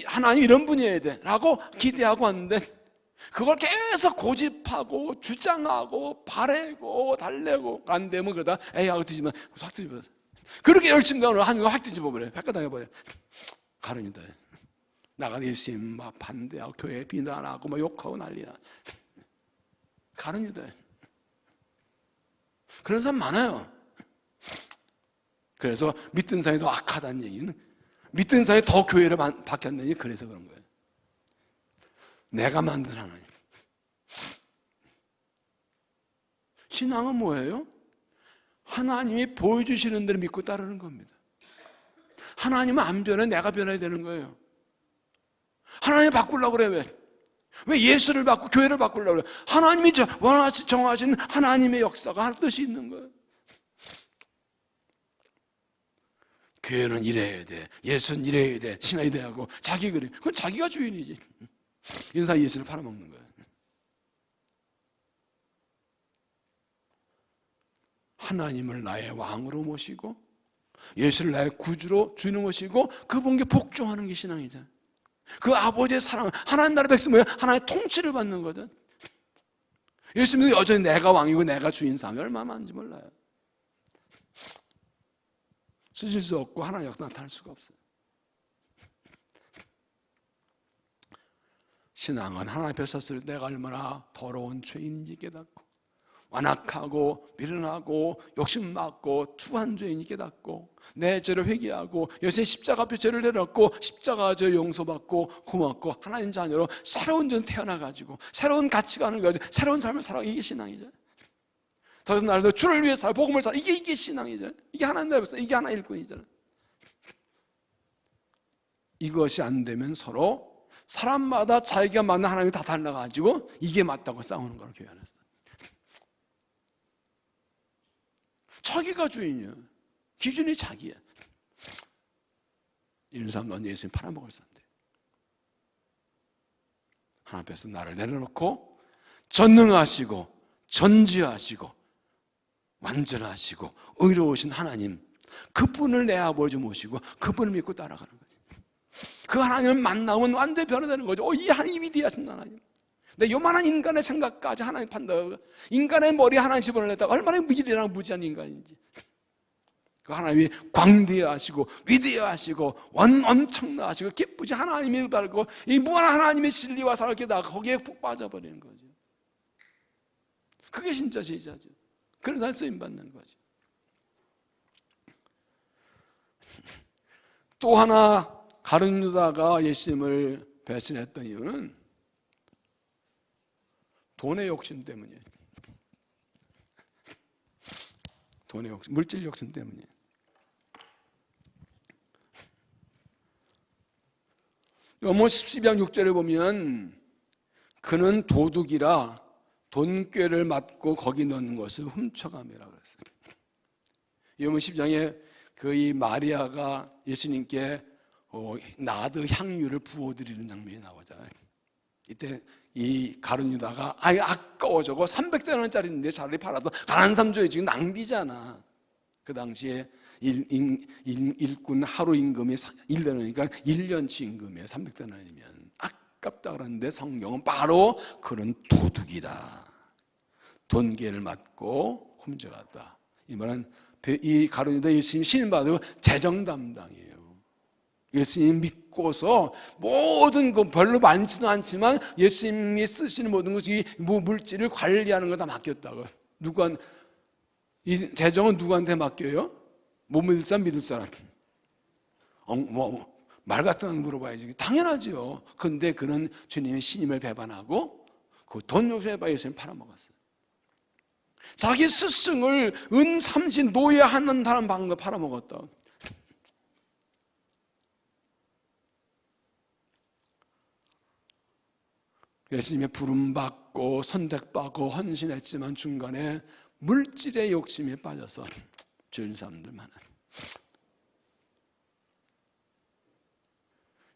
하나님 이런 분이어야 돼. 라고 기대하고 왔는데, 그걸 계속 고집하고, 주장하고, 바래고, 달래고, 안 되면 그러다, 하고 뒤집어, 확 뒤집어. 그렇게 열심히 하는 거 확 뒤집어버려요. 헷갈려버려요. 가룟유다. 나가 예수님 막 반대하고, 교회 비난하고, 막 욕하고 난리나. 가룟유다. 그런 사람 많아요. 그래서 믿던 사람이 더 악하다는 얘기는, 믿던 사람이 더 교회를 바뀌었느니 그래서 그런 거예요. 내가 만든 하나님. 신앙은 뭐예요? 하나님이 보여주시는 대로 믿고 따르는 겁니다. 하나님은 안 변해, 내가 변해야 되는 거예요. 하나님 바꾸려고 그래. 왜 예수를 바꾸고 교회를 바꾸려고 그래? 하나님이 정하신 하나님의 역사가 하나 뜻이 있는 거예요. 교회는 이래야 돼, 예수는 이래야 돼, 신앙이 돼야 하고 자기 그래. 그건 자기가 주인이지. 이런 사람이 예수를 팔아먹는 거예요. 하나님을 나의 왕으로 모시고 예수를 나의 구주로 주는 것이고 그분께 복종하는 게 신앙이잖아요. 그 아버지의 사랑, 하나님 나라 백성은 하나님의 통치를 받는 거든. 예수님은 여전히 내가 왕이고 내가 주인 삶이 얼마나 많은지 몰라요. 쓰실 수 없고 하나님 역사 나타날 수가 없어요. 신앙은 하나님 앞에 섰을 때 내가 얼마나 더러운 죄인인지 깨닫고, 완악하고 미련하고 욕심 많고 투한 죄인이 깨닫고, 내 죄를 회개하고 예수님 십자가 앞에 죄를 내렸고 십자가 죄 용서받고 고맙고 하나님 자녀로 새로운 전 태어나가지고 새로운 가치관을 가지고 새로운 삶을 살아가는, 이게 신앙이죠. 더 이상 나를 주를 위해 살아 복음을 살아, 이게 신앙이죠. 이게 하나님 나라에서 이게 하나의 일꾼이잖아요. 이것이 안 되면 서로 사람마다 자기가 맞는 하나님이 다 달라가지고 이게 맞다고 싸우는 거예요. 교회 안에서 자기가 주인이야. 기준이 자기야. 이런 사람 넌 예수님 팔아먹을 사람들. 하나님 앞에서 나를 내려놓고 전능하시고 전지하시고 완전하시고 의로우신 하나님, 그분을 내 아버지 모시고 그분을 믿고 따라가는 거지. 그 하나님을 만나면 완전히 변화되는 거죠. 이 하나님이 위대하신 하나님. 근데 요만한 인간의 생각까지 하나님 판다. 인간의 머리에 하나님 집어넣었다가 얼마나 미련한 무지한 인간인지. 그 하나님이 광대하시고 위대하시고 엄청나시고 기쁘지 하나님이 바르고 이 무한한 하나님의 진리와 사랑을 깨닫고 거기에 푹 빠져버리는 거죠. 그게 진짜 제자죠. 그런 사람이 쓰임받는 거죠. 또 하나 가룟 유다가 예수님을 배신했던 이유는 돈의 욕심 때문이에요. 돈의 욕심, 물질 욕심 때문이에요. 요모 12장 6절에 보면 그는 도둑이라 돈꾀를 맞고 거기 넣는 것을 훔쳐감이라고 그랬어요. 요모 12장에 그 이 마리아가 예수님께 나드 향유를 부어드리는 장면이 나오잖아요. 이때 이 가룟 유다가 아예 아까워 저거 300대나리짜리인데 차라리 팔아도 가난한 사람 줘야 지금 낭비잖아. 그 당시에 일꾼 하루 임금이 1대나리니까 1년치 임금이에요. 300대나리면 아깝다 그러는데 성경은 바로 그런 도둑이다, 돈계를 맞고 훔쳐갔다. 이 말은 이 가룟 유다 예수님 신임받고 재정 담당이에요. 예수님 믿고서 모든 거 별로 많지는 않지만 예수님이 쓰시는 모든 것이 물질을 관리하는 거 다 맡겼다고. 이 재정은 누구한테 맡겨요? 못 믿을 사람, 믿을 사람. 말 같은 거 물어봐야지. 당연하죠. 근데 그는 주님의 신임을 배반하고 그 돈 요소에 봐 예수님 팔아먹었어요. 자기 스승을 은삼신 노예하는 사람 방금 팔아먹었다. 예수님의 부름받고 선택받고 헌신했지만 중간에 물질의 욕심에 빠져서 죄인 사람들 많아요.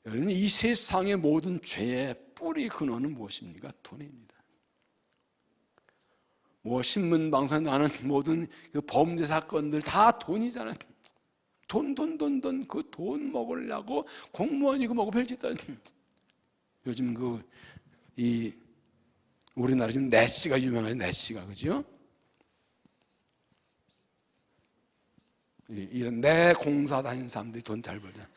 여러분, 이 세상의 모든 죄의 뿌리 근원은 무엇입니까? 돈입니다. 신문방송에 나는 모든 그 범죄 사건들 다 돈이잖아요. 돈. 그 돈 먹으려고 공무원이고 뭐고 별짓다. 요즘 우리나라 지금 내시가 유명해요. 내시가, 그죠? 이런 내 공사 다니는 사람들이 돈 잘 벌잖아.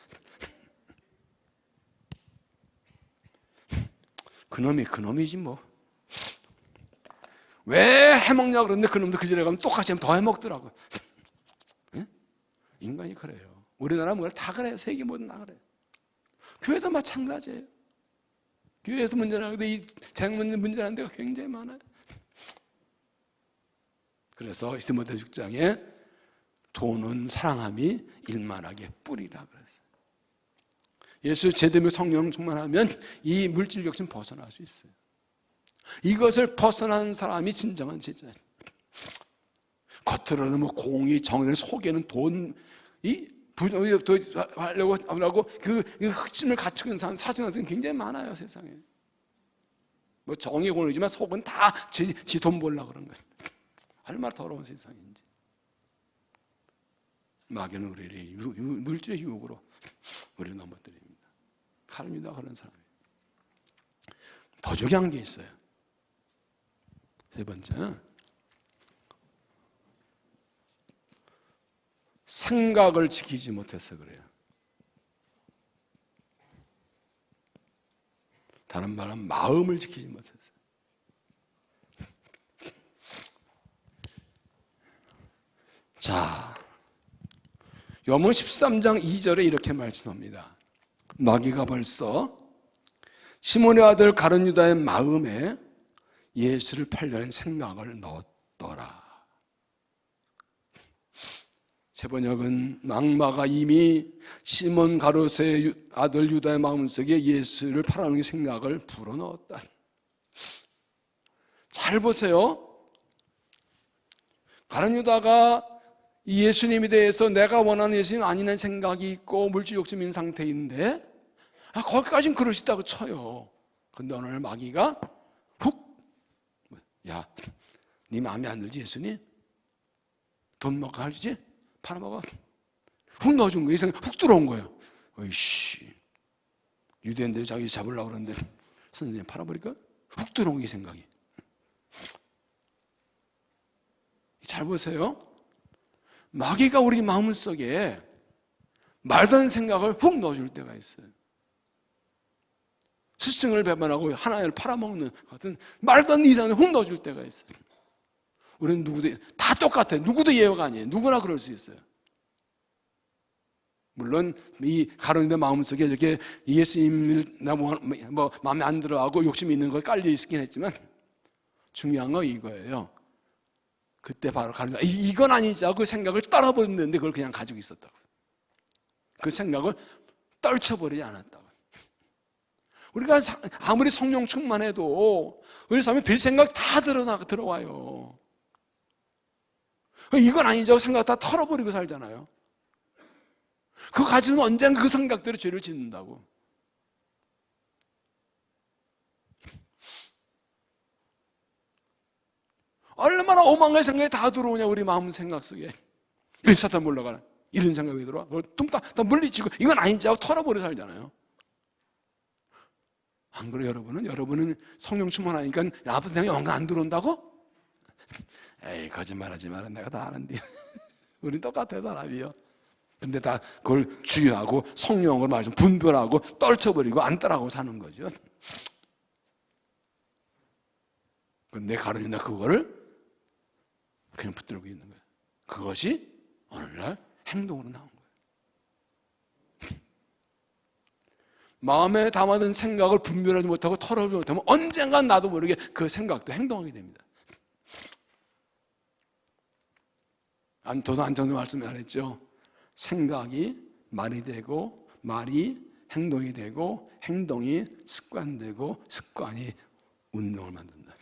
그놈이지 뭐. 왜 해먹냐고 그러는데 그놈도 그 집에 가면 똑같이 더 해먹더라고. 네? 인간이 그래요. 우리나라 뭐 다 그래요. 세계 모든 다 그래요. 교회도 마찬가지예요. 교회에서 문제나는데 이 재정 문제라는 데가 굉장히 많아요. 그래서 디모데 6장에 돈은 사랑함이 일만하게 뿌리라 그랬어요. 예수 제대로 성령 충만하면 이 물질 욕심 벗어날 수 있어요. 이것을 벗어난 사람이 진정한 제자예요. 겉으로는 뭐 공의, 정의를, 속에는 돈이 하려고 그 흑심을 갖추고 있는 사람, 사실은 굉장히 많아요, 세상에. 뭐 정의 공의지만 속은 다 지 돈 벌려고 그런 거예요. 얼마나 더러운 세상인지. 마귀는 우리를 물질의 유혹으로 우리를 넘어뜨립니다. 가룟 유다 그런 사람이에요. 더 중요한 게 있어요. 세 번째는 생각을 지키지 못해서 그래요. 다른 말은 마음을 지키지 못했어요. 자, 요한복음 13장 2절에 이렇게 말씀합니다. 마귀가 벌써 시몬의 아들 가룟 유다의 마음에 예수를 팔려는 생각을 넣었더라. 세 번역은 악마가 이미 시몬 가롯의 아들 유다의 마음속에 예수를 팔아넘길 생각을 불어넣었다. 잘 보세요. 가룟 유다가 이 예수님에 대해서 내가 원하는 예수님 아니라는 생각이 있고 물질 욕심인 상태인데 거기까지는 그럴 수 있다고 쳐요. 근데 어느 날 마귀가 훅, 야, 네 마음에 안 들지 예수님? 돈 먹고 할지? 팔아먹어. 훅 넣어준 거예요. 이 생각 훅 들어온 거예요. 어이씨, 유대인들 자기 잡으려고 그러는데 선생님 팔아버릴까? 훅 들어온 게 생각이. 잘 보세요. 마귀가 우리 마음속에 말도 안 되는 생각을 훅 넣어줄 때가 있어요. 스승을 배반하고 하나님을 팔아먹는 같은 말도 안 되는 이상을 훅 넣어줄 때가 있어요. 우리는 누구도 다 똑같아요. 누구도 예외가 아니에요. 누구나 그럴 수 있어요. 물론 이 가룟 유다 마음속에 이렇게 예수님을 뭐 마음에 안 들어하고 욕심이 있는 거 깔려 있긴 했지만 중요한 건 이거예요. 그때 바로 가룟 유다 이건 아니죠. 그 생각을 떨어버렸는데 그걸 그냥 가지고 있었다고. 그 생각을 떨쳐버리지 않았다고. 우리가 아무리 성령 충만해도 우리 삶에 별 생각 다 들어와요. 이건 아니죠. 생각 다 털어버리고 살잖아요. 그거 가지고는 언젠가 그 생각대로 죄를 짓는다고. 얼마나 오만한 생각이 다 들어오냐 우리 마음 생각 속에. 왜 사탄 물러가나? 이런 생각이 들어와. 뚱딱 다 물리치고 이건 아니지 하고 털어버려 살잖아요. 안 그래요 여러분은 성령 충만하니까 나쁜 생각이 뭔가 안 들어온다고? 에이 거짓말하지 마라. 내가 다 아는데. 우린 똑같아요 사람이요. 근데 다 그걸 주의하고 성령을 말씀 분별하고 떨쳐버리고 안 따라하고 사는 거죠. 근데 가룟 유다 그거를 그냥 붙들고 있는 거예요. 그것이 오늘날 행동으로 나온 거예요. 마음에 담아둔 생각을 분별하지 못하고 털어주지 못하면 언젠간 나도 모르게 그 생각도 행동하게 됩니다. 도서 안정도 말씀하셨죠. 생각이 말이 되고 말이 행동이 되고 행동이 습관되고 습관이 운동을 만든다.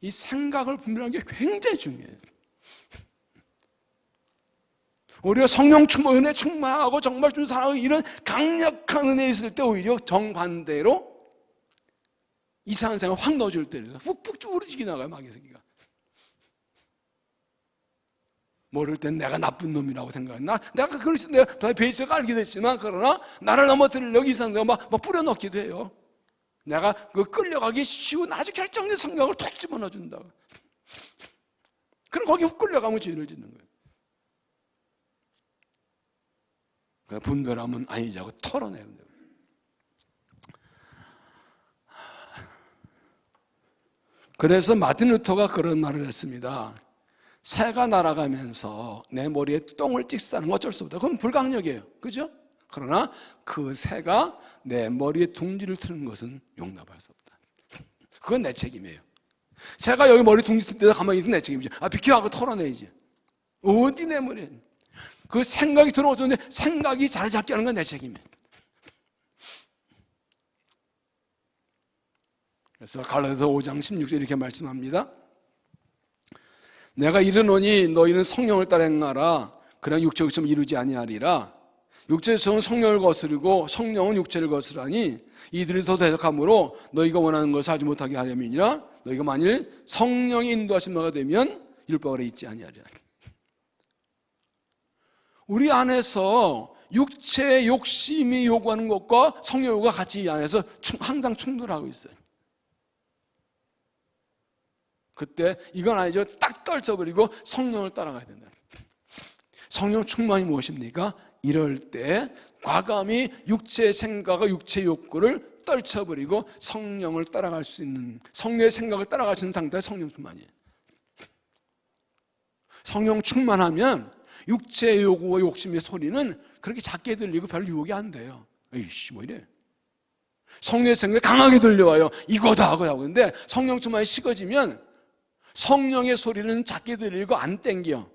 이 생각을 분별하는 게 굉장히 중요해요. 우리가 성령 충만, 은혜 충만하고 정말 좀 사랑하고 이런 강력한 은혜 있을 때 오히려 정반대로 이상한 생각 확 넣어줄 때 푹푹 쭈그러지게 나가요 마귀 새끼가. 모를 땐 내가 나쁜 놈이라고 생각했나? 내가 그래서 내가 베이스가 깔기도 했지만 그러나 나를 넘어뜨리려고 이상한 데가 막 뿌려넣기도 해요. 내가 그 끌려가기 쉬운 아주 결정적인 생각을 톡 집어넣어준다고. 그럼 거기 훅 끌려가면 죄를 짓는 거예요. 그러니까 분별하면 아니지 하고 털어내야 돼요. 그래서 마틴 루터가 그런 말을 했습니다. 새가 날아가면서 내 머리에 똥을 찍사는 건 어쩔 수 없다. 그건 불가항력이에요. 그죠? 그러나 그 새가 내 머리에 둥지를 트는 것은 용납할 수 없다. 그건 내 책임이에요. 새가 여기 머리 둥지 뜰 때 가만히 있으면 내 책임이죠. 비켜 하고 털어내야지. 어디 내 머리에. 그 생각이 들어오는데 생각이 자리 잡게 하는 건 내 책임이에요. 그래서 갈라디아서 5장 16절 이렇게 말씀합니다. 내가 이르노니 너희는 성령을 따라 행하라. 그러나 육체의 욕심을 이루지 아니하리라. 육체의 성은 성령을 거스르고 성령은 육체를 거스르니 이들이 더 대적함으로 너희가 원하는 것을 하지 못하게 하려면이라. 너희가 만일 성령이 인도하신 바가 되면 율법 아래 있지 아니하리라. 우리 안에서 육체의 욕심이 요구하는 것과 성령 요구가 같이 이 안에서 항상 충돌하고 있어요. 그때 이건 아니죠. 딱 떨쳐버리고 성령을 따라가야 된다. 성령 충만이 무엇입니까? 이럴 때 과감히 육체의 생각과 육체의 욕구를 떨쳐버리고 성령을 따라갈 수 있는, 성령의 생각을 따라갈 수 있는 상태가 성령 충만이에요. 성령 충만하면 육체의 요구와 욕심의 소리는 그렇게 작게 들리고 별로 유혹이 안 돼요. 에이씨 뭐 이래. 성령의 생각이 강하게 들려와요. 이거다 하고 근데 성령 충만이 식어지면 성령의 소리는 작게 들리고 안 땡겨.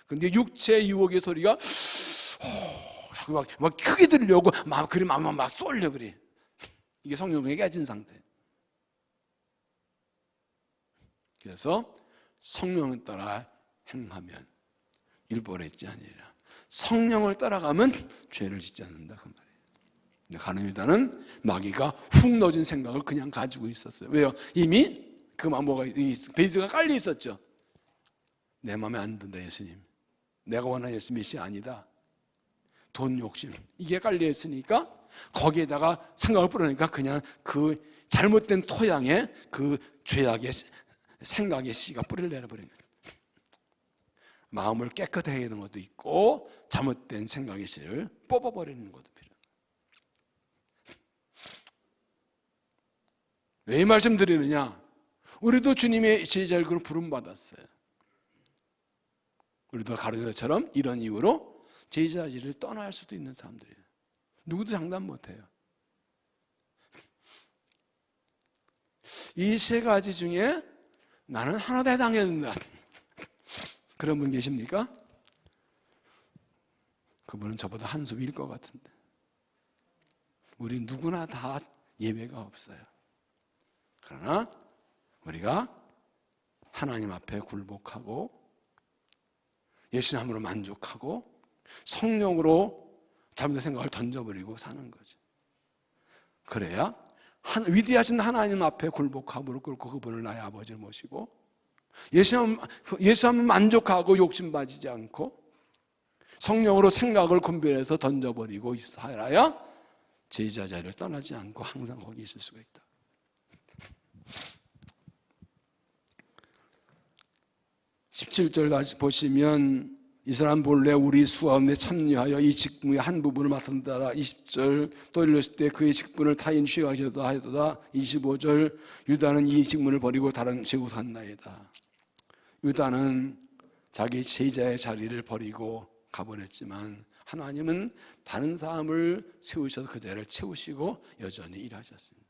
근데 육체의 유혹의 소리가 자꾸 막 크게 들려고 막 쏠려 그래. 이게 성령이 깨진 상태. 그래서 성령을 따라 행하면 일벌에 있지 아니라 성령을 따라가면 죄를 짓지 않는다 그 말이에요. 근데 가룟 유다는 마귀가 훅 넣어준 생각을 그냥 가지고 있었어요. 왜요? 이미 그 뭐가 베이스가 깔려 있었죠. 내 마음에 안 든다 예수님. 내가 원하는 예수 메시아 아니다. 돈 욕심 이게 깔려 있으니까 거기에다가 생각을 뿌리니까 그냥 그 잘못된 토양에 그 죄악의 생각의 씨가 뿌리를 내려버리는 거예요. 마음을 깨끗하게 하는 것도 있고 잘못된 생각의 씨를 뽑아버리는 것도 필요해요. 왜 이 말씀 드리느냐? 우리도 주님의 제자를 부름받았어요. 우리도 가룟 유다처럼 이런 이유로 제자지를 떠날 수도 있는 사람들이에요. 누구도 장담 못해요. 이 세 가지 중에 나는 하나 다 해당했는다. 그런 분 계십니까? 그분은 저보다 한 수 위일 것 같은데. 우리 누구나 다 예외가 없어요. 그러나 우리가 하나님 앞에 굴복하고 예수님으로 만족하고 성령으로 잘못된 생각을 던져버리고 사는 거죠. 그래야 위대하신 하나님 앞에 굴복하고 무릎 꿇고 그분을 나의 아버지를 모시고 예수님을 만족하고 욕심 빠지지 않고 성령으로 생각을 분별해서 던져버리고 살아야 제자 자리를 떠나지 않고 항상 거기 있을 수가 있다. 17절 다시 보시면 이 사람 본래 우리 수 가운데 참여하여 이 직분의 한 부분을 맡은다라. 20절 또 이르실 때 그의 직분을 타인 취하시다 하였도다. 25절 유다는 이 직분을 버리고 다른 지구 갔나이다. 유다는 자기 제자의 자리를 버리고 가버렸지만 하나님은 다른 사람을 세우셔서 그 자리를 채우시고 여전히 일하셨습니다.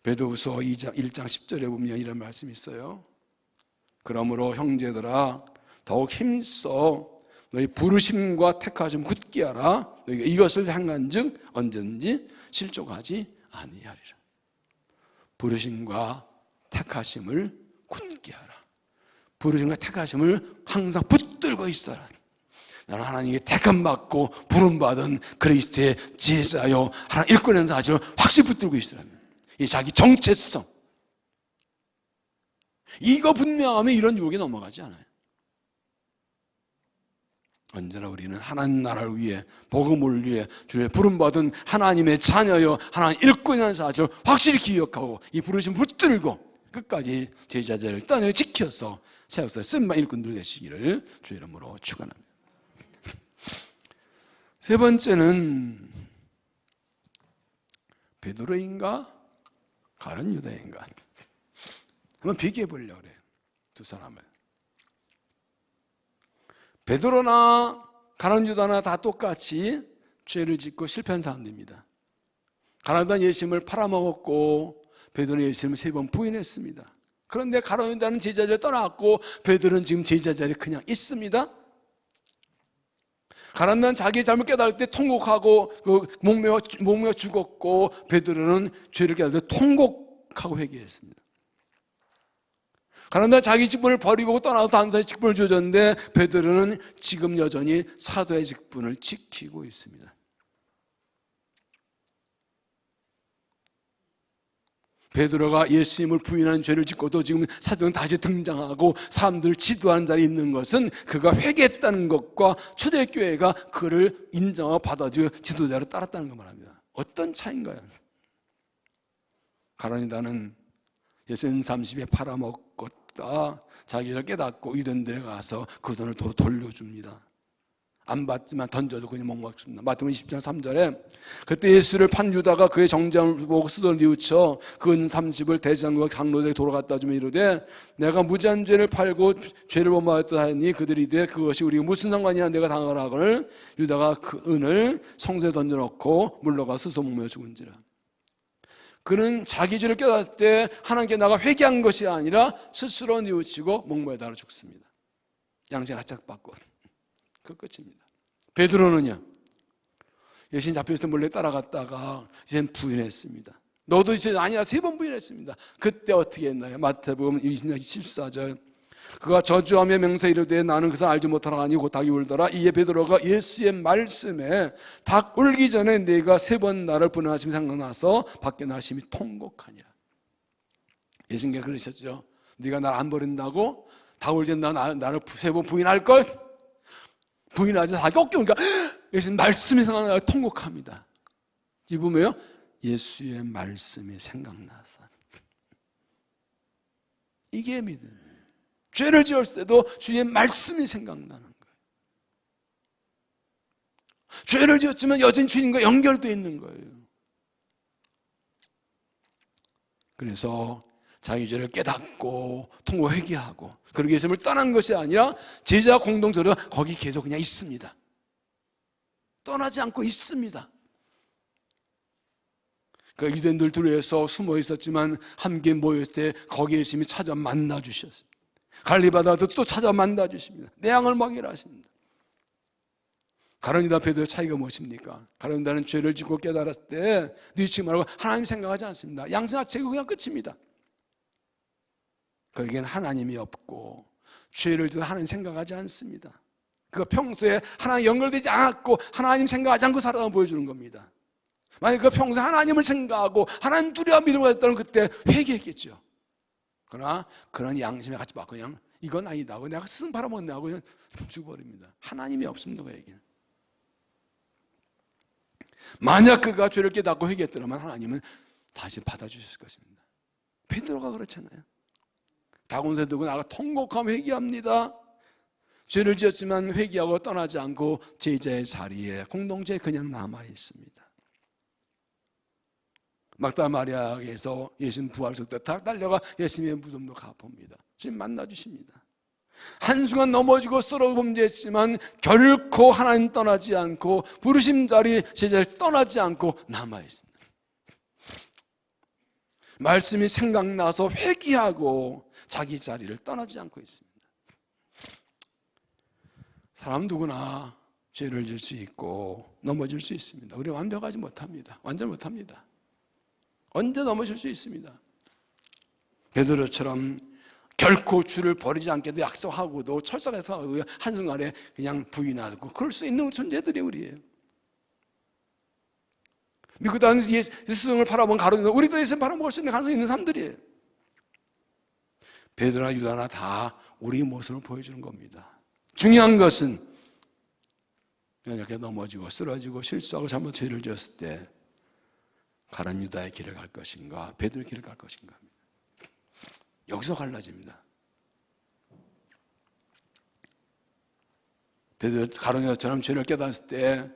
베드로후서 1장 10절에 보면 이런 말씀이 있어요. 그러므로 형제들아 더욱 힘써 너희 부르심과 택하심 굳게 하라. 너희가 이것을 행한즉 언제든지 실족하지 아니하리라. 부르심과 택하심을 굳게 하라. 부르심과 택하심을 항상 붙들고 있어라. 나는 하나님께 택함받고 부름받은 그리스도의 제자요 하나님 일꾼의 사실을 확실히 붙들고 있어라. 이 자기 정체성 이거 분명하면 이런 유혹에 넘어가지 않아요. 언제나 우리는 하나님 나라를 위해 복음을 위해 주의 부름받은 하나님의 자녀요 하나님 일꾼이라는 사실을 확실히 기억하고 이 부르심 붙들고 끝까지 제자들을 떠내 지켜서 세워서 쓴바 일꾼들 되시기를 주의 이름으로 축원합니다. 세 번째는 베드로인가 가룟 유다인가 한번 비교해 보려고 그래요. 두 사람을. 베드로나 가룟 유다나 다 똑같이 죄를 짓고 실패한 사람들입니다. 가룟 유다는 예수님을 팔아먹었고 베드로는 예수님을 3번 부인했습니다. 그런데 가룟 유다는 제자리를 떠났고 베드로는 지금 제자 자리에 그냥 있습니다. 가룟 유다는 자기 잘못 깨달을 때 통곡하고 목매어 죽었고 베드로는 죄를 깨달을 때 통곡하고 회개했습니다. 가룟 유다는 자기 직분을 버리고 떠나서 다른 사람의 직분을 주어졌는데 베드로는 지금 여전히 사도의 직분을 지키고 있습니다. 베드로가 예수님을 부인한 죄를 짓고도 지금 사도는 다시 등장하고 사람들을 지도하는 자리에 있는 것은 그가 회개했다는 것과 초대교회가 그를 인정하고 받아들여 지도자로 따랐다는 것만 합니다. 어떤 차이인가요? 가룟유다는 예수 은30에 팔아먹었다 자기를 깨닫고 유대인들에 가서 그 돈을 또 돌려줍니다. 안 받지만 던져도 그냥 먹습니다. 마태복음 20장 3절에 그때 예수를 판 유다가 그의 정장을 보고 수도를 뉘우쳐 그 은 30을 대장과 강로들에게 돌아갔다 주며 이르되 내가 무지한 죄를 팔고 죄를 범하였다 하니 그들이 이르되 그것이 우리가 무슨 상관이냐 내가 당하라 하거늘 유다가 그 은을 성소에 던져놓고 물러가 스스로 목매어 죽은지라. 그는 자기 죄를 깨달을 때 하나님께 나가 회개한 것이 아니라 스스로 뉘우치고 목매달아 죽습니다. 양심 가짝 받고 그 끝입니다. 베드로는요, 예수님 잡혔을 때 몰래 따라갔다가 이제는 부인했습니다. 너도 이제 아니야 3번 부인했습니다. 그때 어떻게 했나요? 마태복음 20장 14절 그가 저주하며 맹세 이르되 나는 그 사람 알지 못하라 하니 곧 닭이 울더라. 이에 베드로가 예수의 말씀에 닭 울기 전에 네가 3번 나를 부인하심이 생각나서 밖에 나심이 통곡하니라. 예수님께 그러셨죠. 네가 나를 안 버린다고 닭 울지 전에 나를 3번 부인할걸? 부인하지 닭이 꺾이니까 예수님 말씀이 생각나서 통곡합니다. 이 보면요 예수의 말씀이 생각나서 이게 믿음. 죄를 지었을 때도 주의 말씀이 생각나는 거예요. 죄를 지었지만 여전히 주님과 연결되어 있는 거예요. 그래서 자기 죄를 깨닫고 통곡 회개하고 그렇게 예수님을 떠난 것이 아니라 제자 공동체로 거기 계속 그냥 있습니다. 떠나지 않고 있습니다. 그 유대인들 둘이서 숨어 있었지만 함께 모였을 때 거기에 예수님이 찾아 만나 주셨습니다. 갈리바다도 또 찾아 만나 주십니다. 내 양을 먹이라 하십니다. 가룟유다 베드로의 차이가 무엇입니까? 가룟유다는 죄를 짓고 깨달았을 때 뉘우치지 말고 하나님 생각하지 않습니다. 양심 자체가 그냥 끝입니다. 거기에는 하나님이 없고 죄를 지어 하나님 생각하지 않습니다. 그가 평소에 하나님 연결되지 않았고 하나님 생각하지 않고 살아가 보여주는 겁니다. 만약 그 평소에 하나님을 생각하고 하나님 두려워 믿음을 가졌다면 그때 회개했겠죠. 그러나 그런 양심에 같이 막 그냥 이건 아니다 하고 내가 스승 팔아먹네 하고 그냥 죽어버립니다. 하나님이 없습니다. 그에게는. 만약 그가 죄를 깨닫고 회개했더라면 하나님은 다시 받아주셨을 것입니다. 베드로가 그렇잖아요. 다곤새 들고 나가 통곡하며 회개합니다. 죄를 지었지만 회개하고 떠나지 않고 제자의 자리에 공동체에 그냥 남아 있습니다. 막달라 마리아에서 예수님 부활석 때 딱 달려가 예수님의 무덤도 가봅니다. 주님 만나주십니다. 한순간 넘어지고 쓰러 범죄했지만 결코 하나님 떠나지 않고 부르심 자리 제자를 떠나지 않고 남아 있습니다. 말씀이 생각나서 회개하고 자기 자리를 떠나지 않고 있습니다. 사람 누구나 죄를 질 수 있고 넘어질 수 있습니다. 우리 완벽하지 못합니다. 완전 못합니다. 언제 넘어질 수 있습니다. 베드로처럼 결코 주를 버리지 않게도 약속하고도 철석해서 한순간에 그냥 부인하고 그럴 수 있는 존재들이 우리예요. 믿고 다니는 예수님을 바라본 가룟유다 우리도 예수님 바라먹을 수 있는 가능성이 있는 사람들이에요. 베드로나 유다나 다 우리 모습을 보여주는 겁니다. 중요한 것은 이렇게 넘어지고 쓰러지고 실수하고 잘못 죄를 지었을 때 가룟유다의 길을 갈 것인가 베드로의 길을 갈 것인가 여기서 갈라집니다. 베드로 가룟유다처럼 죄를 깨달았을 때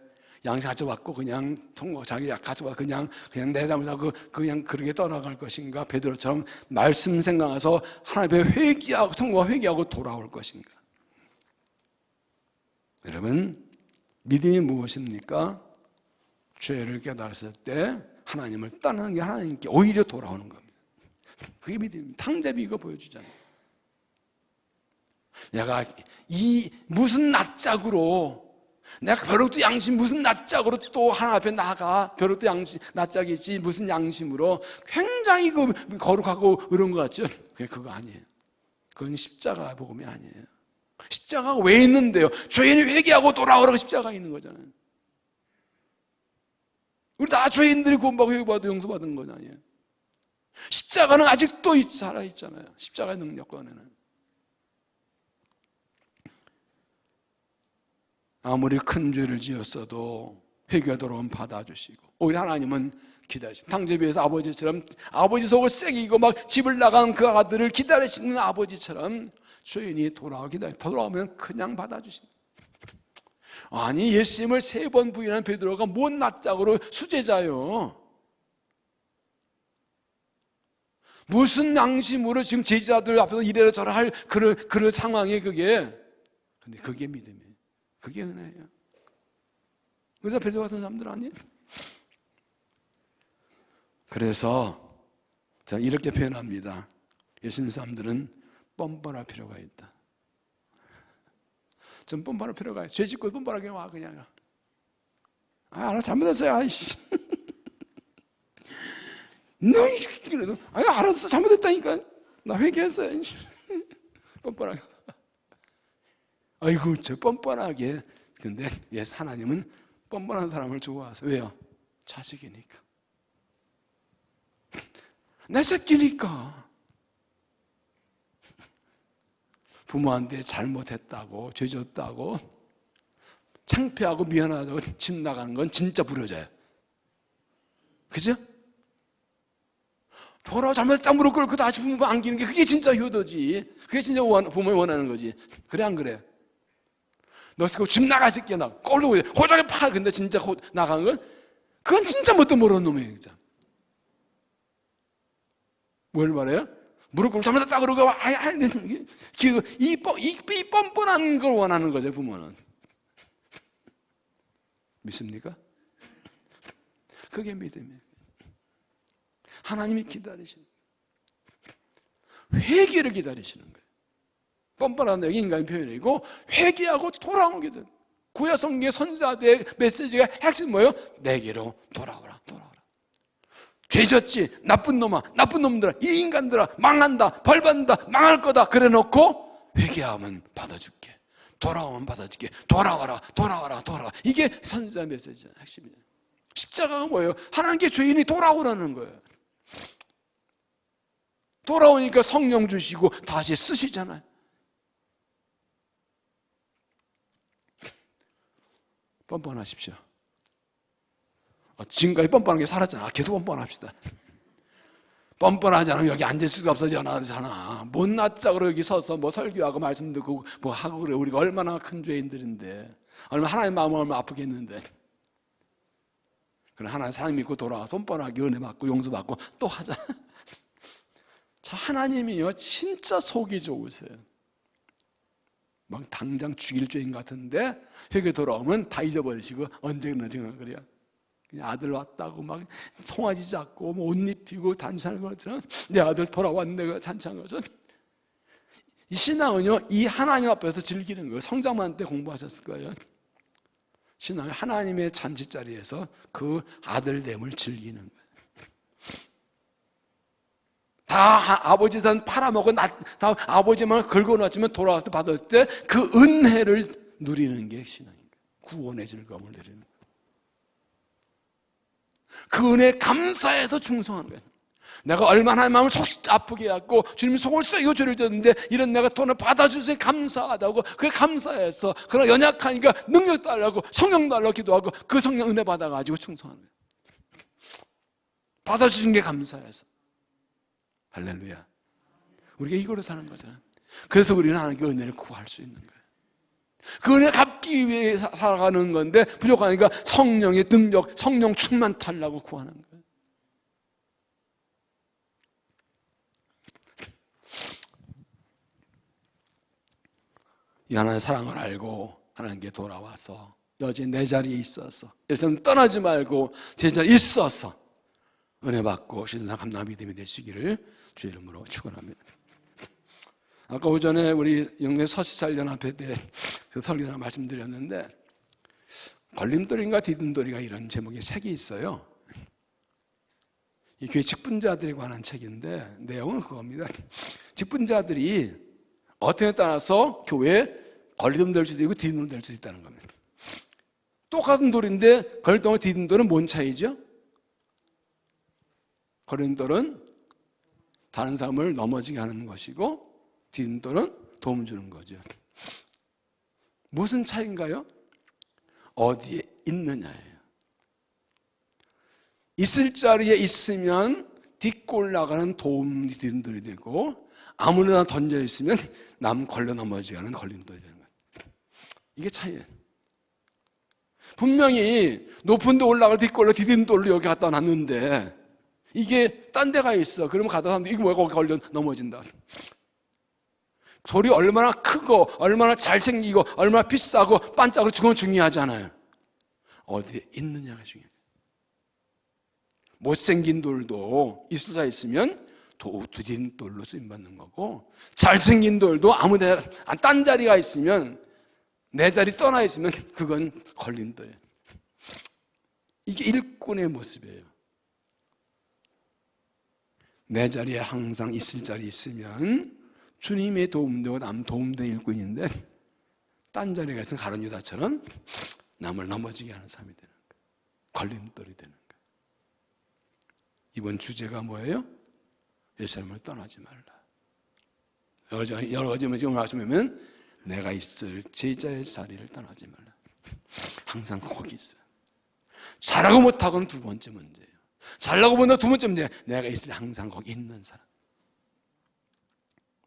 양심 가져왔고 그냥 통곡 자기 가져와 그냥 내 잘못하고 그냥 그렇게 떠나갈 것인가 베드로처럼 말씀 생각해서 하나님 앞에 회개하고 통곡 회개하고 돌아올 것인가. 여러분 믿음이 무엇입니까? 죄를 깨달았을 때 하나님을 떠나는 게 하나님께 오히려 돌아오는 겁니다. 그게 믿음입니다. 탕자비 이거 보여주잖아요. 내가 이 무슨 낯짝으로 내가 벼룩도 양심 무슨 낯짝으로 또 하나님 앞에 나가 벼룩도 양심 낯짝이지 무슨 양심으로 굉장히 그 거룩하고 이런 것 같죠? 그거 아니에요. 그건 십자가 복음이 아니에요. 십자가가 왜 있는데요? 죄인이 회개하고 돌아오라고 십자가가 있는 거잖아요. 우리 다 죄인들이 구원받고 회개받고 용서받은 건 아니에요. 십자가는 아직도 살아있잖아요. 십자가의 능력권에는. 아무리 큰 죄를 지었어도 회개하도록 받아주시고, 오히려 하나님은 기다리시고, 탕제비에서 아버지처럼 아버지 속을 새기고 막 집을 나간 그 아들을 기다리시는 아버지처럼 주인이 돌아오면 그냥 받아주십니다. 아니, 예수님을 3번 부인한 베드로가 뭔 낯짝으로 수제자요? 무슨 양심으로 지금 제자들 앞에서 이래라 저래라 할 그런 상황이 그게. 근데 그게 믿음이에요. 그게 은혜예요. 그래서 베드로 같은 사람들 아니에요? 그래서 저는 이렇게 표현합니다. 예수님 사람들은 뻔뻔할 필요가 있다. 좀 뻔뻔할 필요가 있어. 죄 짓고 뻔뻔하게 와 그냥. 알아, 잘못했어요. 아이씨. 너 그래도 알았어, 잘못했다니까. 나 회개했어요. 뻔뻔하게. 아이고, 저 뻔뻔하게. 근데 하나님은 뻔뻔한 사람을 좋아하세요. 왜요? 자식이니까. 내 새끼니까. 부모한테 잘못했다고, 죄졌다고, 창피하고 미안하다고 집 나가는 건 진짜 부러져요. 그죠? 돌아와 잘못했다고 무릎 꿇고 다시 부모 안기는 게 그게 진짜 효도지. 그게 진짜 부모가 원하는 거지. 그래, 안 그래? 너 집 나가 새끼야, 나 꼴로 호적에 파. 근데 진짜 나간 건 그건 진짜 뭣도 모르는 놈이에요. 진짜. 뭘 말해요? 무릎 꿇고 잘못했다 그러고 이 뻔뻔한 걸 원하는 거죠, 부모는. 믿습니까? 그게 믿음이에요. 하나님이 기다리시는 거예요. 회개를 기다리시는 거예요. 뻔뻔한 여기 인간의 표현이고, 회개하고 돌아오게 된 구약 성경의 선지자들의 메시지가 핵심 뭐예요? 내게로 돌아오라, 돌아오라. 죄졌지, 나쁜 놈아, 나쁜 놈들아, 이 인간들아, 망한다, 벌받는다, 망할 거다. 그래놓고 회개하면 받아줄게, 돌아오면 받아줄게, 돌아와라, 돌아와라, 돌아와. 이게 선지자 메시지의 핵심이에요. 십자가가 뭐예요? 하나님께 죄인이 돌아오라는 거예요. 돌아오니까 성령 주시고 다시 쓰시잖아요. 뻔뻔하십시오. 지금까지 뻔뻔하게 살았잖아. 계속 뻔뻔합시다. 뻔뻔하지 않으면 여기 앉을 수가 없어지잖아. 못났짝으로 여기 서서 뭐 설교하고 말씀 듣고 뭐 하고 그래. 우리가 얼마나 큰 죄인들인데, 얼마나 하나님 마음을 얼마나 아프겠는데. 그럼 하나님 사랑 믿고 돌아와 뻔뻔하게 은혜 받고 용서 받고 또 하자. 자, 하나님이요 진짜 속이 좋으세요. 막 당장 죽일 죄인 같은데 회개 돌아오면 다 잊어버리시고 언제 그러나 그래요. 그냥 아들 왔다고 막 송아지 잡고 뭐 옷 입히고 단추하는 것처럼 내 아들 돌아왔네, 내가 잔치한 것처럼. 이 신앙은요 이 하나님 앞에서 즐기는 거예요. 성장만 때 공부하셨을 거예요. 신앙은 하나님의 잔치자리에서 그 아들됨을 즐기는 거예요. 다 아버지 산 팔아먹고 다 아버지만 긁어놨지만 돌아와서 받았을 때 그 은혜를 누리는 게 신앙입니다. 구원의 즐거움을 누리는 거예요. 그 은혜에 감사해서 충성하는 거예요. 내가 얼마나 마음을 속 아프게 해갖고 주님이 속을 썩이고 죄를 졌는데 이런 내가 돈을 받아주셔서 감사하다고, 그게 감사해서, 그러나 연약하니까 능력 달라고 성령 달라고 기도하고 그 성령 은혜 받아가지고 충성하는 거예요. 받아주신 게 감사해서. 할렐루야. 우리가 이걸로 사는 거잖아요. 그래서 우리는 하나님께 은혜를 구할 수 있는 거예요. 그 은혜 갚기 위해 살아가는 건데 부족하니까 성령의 능력, 성령 충만 달라고 구하는 거예요. 이 하나님의 사랑을 알고 하나님께 돌아와서 여전히 내 자리에 있어서 예수님 떠나지 말고 제 자리에 있어서 은혜 받고 신상 감당 믿음이 되시기를 주의 이름으로 축원합니다. 아까 오전에 우리 영내 서시살연합회 때 그 설교나 말씀드렸는데 걸림돌인가 디딤돌이가 이런 제목의 책이 있어요. 이 교회 직분자들에 관한 책인데 내용은 그겁니다. 직분자들이 어떻게 따라서 교회에 걸림돌 될 수도 있고 디딤돌 될 수도 있다는 겁니다. 똑같은 돌인데 걸림돌과 디딤돌은 뭔 차이죠? 걸림돌은 다른 사람을 넘어지게 하는 것이고 디딤돌은 도움 주는 거죠. 무슨 차이인가요? 어디에 있느냐예요. 있을 자리에 있으면 딛고 올라가는 도움 디딤돌이 되고 아무나 던져 있으면 남 걸려 넘어지게 하는 걸림돌이 되는 거예요. 이게 차이예요. 분명히 높은 데 올라갈 뒷골로 디딤돌로 여기 갖다 놨는데 이게 딴 데가 있어. 그러면 가다 사람들이 이거 뭐야 거기 걸려 넘어진다. 돌이 얼마나 크고 얼마나 잘생기고 얼마나 비싸고 반짝으로 그건 중요하잖아요. 어디에 있느냐가 중요해요. 못생긴 돌도 있을 자 있으면 디딤돌로 쓰임받는 거고 잘생긴 돌도 아무데나 딴 자리가 있으면 내 자리 떠나 있으면 그건 걸림돌이에요. 이게 일꾼의 모습이에요. 내 자리에 항상 있을 자리 있으면 주님의 도움되고 남 도움된 일꾼인데 딴 자리에 있으면 가룟 유다처럼 남을 넘어지게 하는 사람이 되는 거예요. 걸림돌이 되는 거예요. 이번 주제가 뭐예요? 예루살렘을 떠나지 말라. 여러 가지 말씀하면 내가 있을 제자의 자리를 떠나지 말라. 항상 거기 있어요. 잘하고 못하고는 두 번째 문제예요. 잘하고 못하고 두 번째 문제, 내가 있을 항상 거기 있는 사람.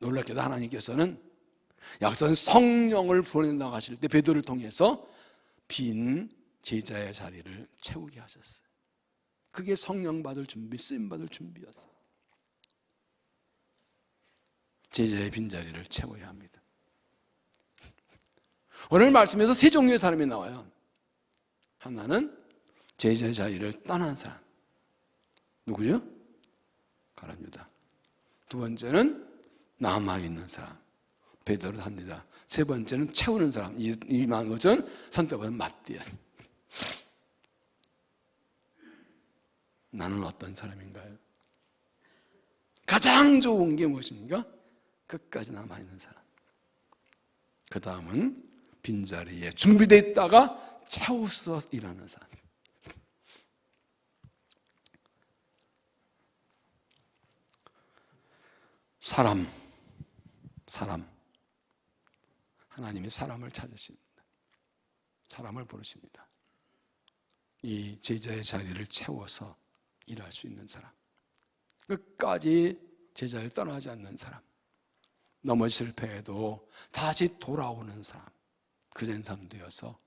놀랍게도 하나님께서는 약선 성령을 보낸다고 하실 때 베드로를 통해서 빈 제자의 자리를 채우게 하셨어요. 그게 성령 받을 준비, 쓰임 받을 준비였어요. 제자의 빈자리를 채워야 합니다. 오늘 말씀에서 세 종류의 사람이 나와요. 하나는 제자의 자리를 떠난 사람. 누구요? 가룟 유다. 두 번째는 남아있는 사람. 베드로 합니다. 세 번째는 채우는 사람. 이 많은 것은 선택받은 마띠아. 나는 어떤 사람인가요? 가장 좋은 게 무엇입니까? 끝까지 남아있는 사람. 그 다음은 빈자리에 준비되어 있다가 채워서 일하는 사람. 사람. 하나님이 사람을 찾으십니다. 사람을 부르십니다. 이 제자의 자리를 채워서 일할 수 있는 사람. 끝까지 제자를 떠나지 않는 사람. 너무 실패해도 다시 돌아오는 사람. 그런 사람 되어서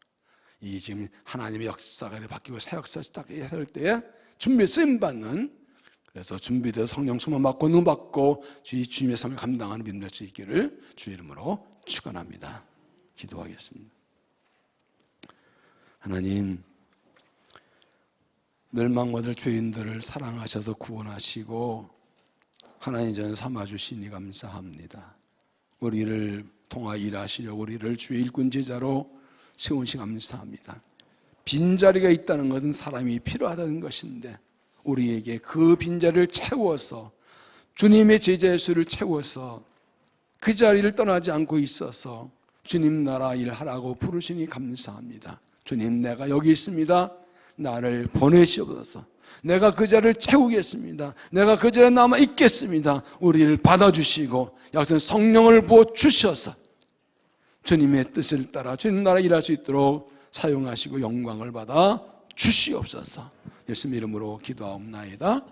이 지금 하나님의 역사가 바뀌고 새 역사 시작할 때에 준비 쓰임 받는, 그래서 준비되어 성령 충만 받고 능 받고 주님의 성을 감당하는 믿음 될 수 있기를 주 이름으로 축원합니다. 기도하겠습니다. 하나님, 멸망받을 죄인들을 사랑하셔서 구원하시고 하나님 전 삼아주시니 감사합니다. 우리를 통하 일하시려 우리를 주의 일꾼 제자로 세우시 감사합니다. 빈자리가 있다는 것은 사람이 필요하다는 것인데 우리에게 그 빈자리를 채워서 주님의 제자의 수를 채워서 그 자리를 떠나지 않고 있어서 주님 나라 일하라고 부르시니 감사합니다. 주님, 내가 여기 있습니다. 나를 보내시옵소서. 내가 그 자리를 채우겠습니다. 내가 그 자리에 남아 있겠습니다. 우리를 받아주시고 약속 성령을 부어주셔서 주님의 뜻을 따라 주님 나라 일할 수 있도록 사용하시고 영광을 받아 주시옵소서. 예수님 이름으로 기도하옵나이다.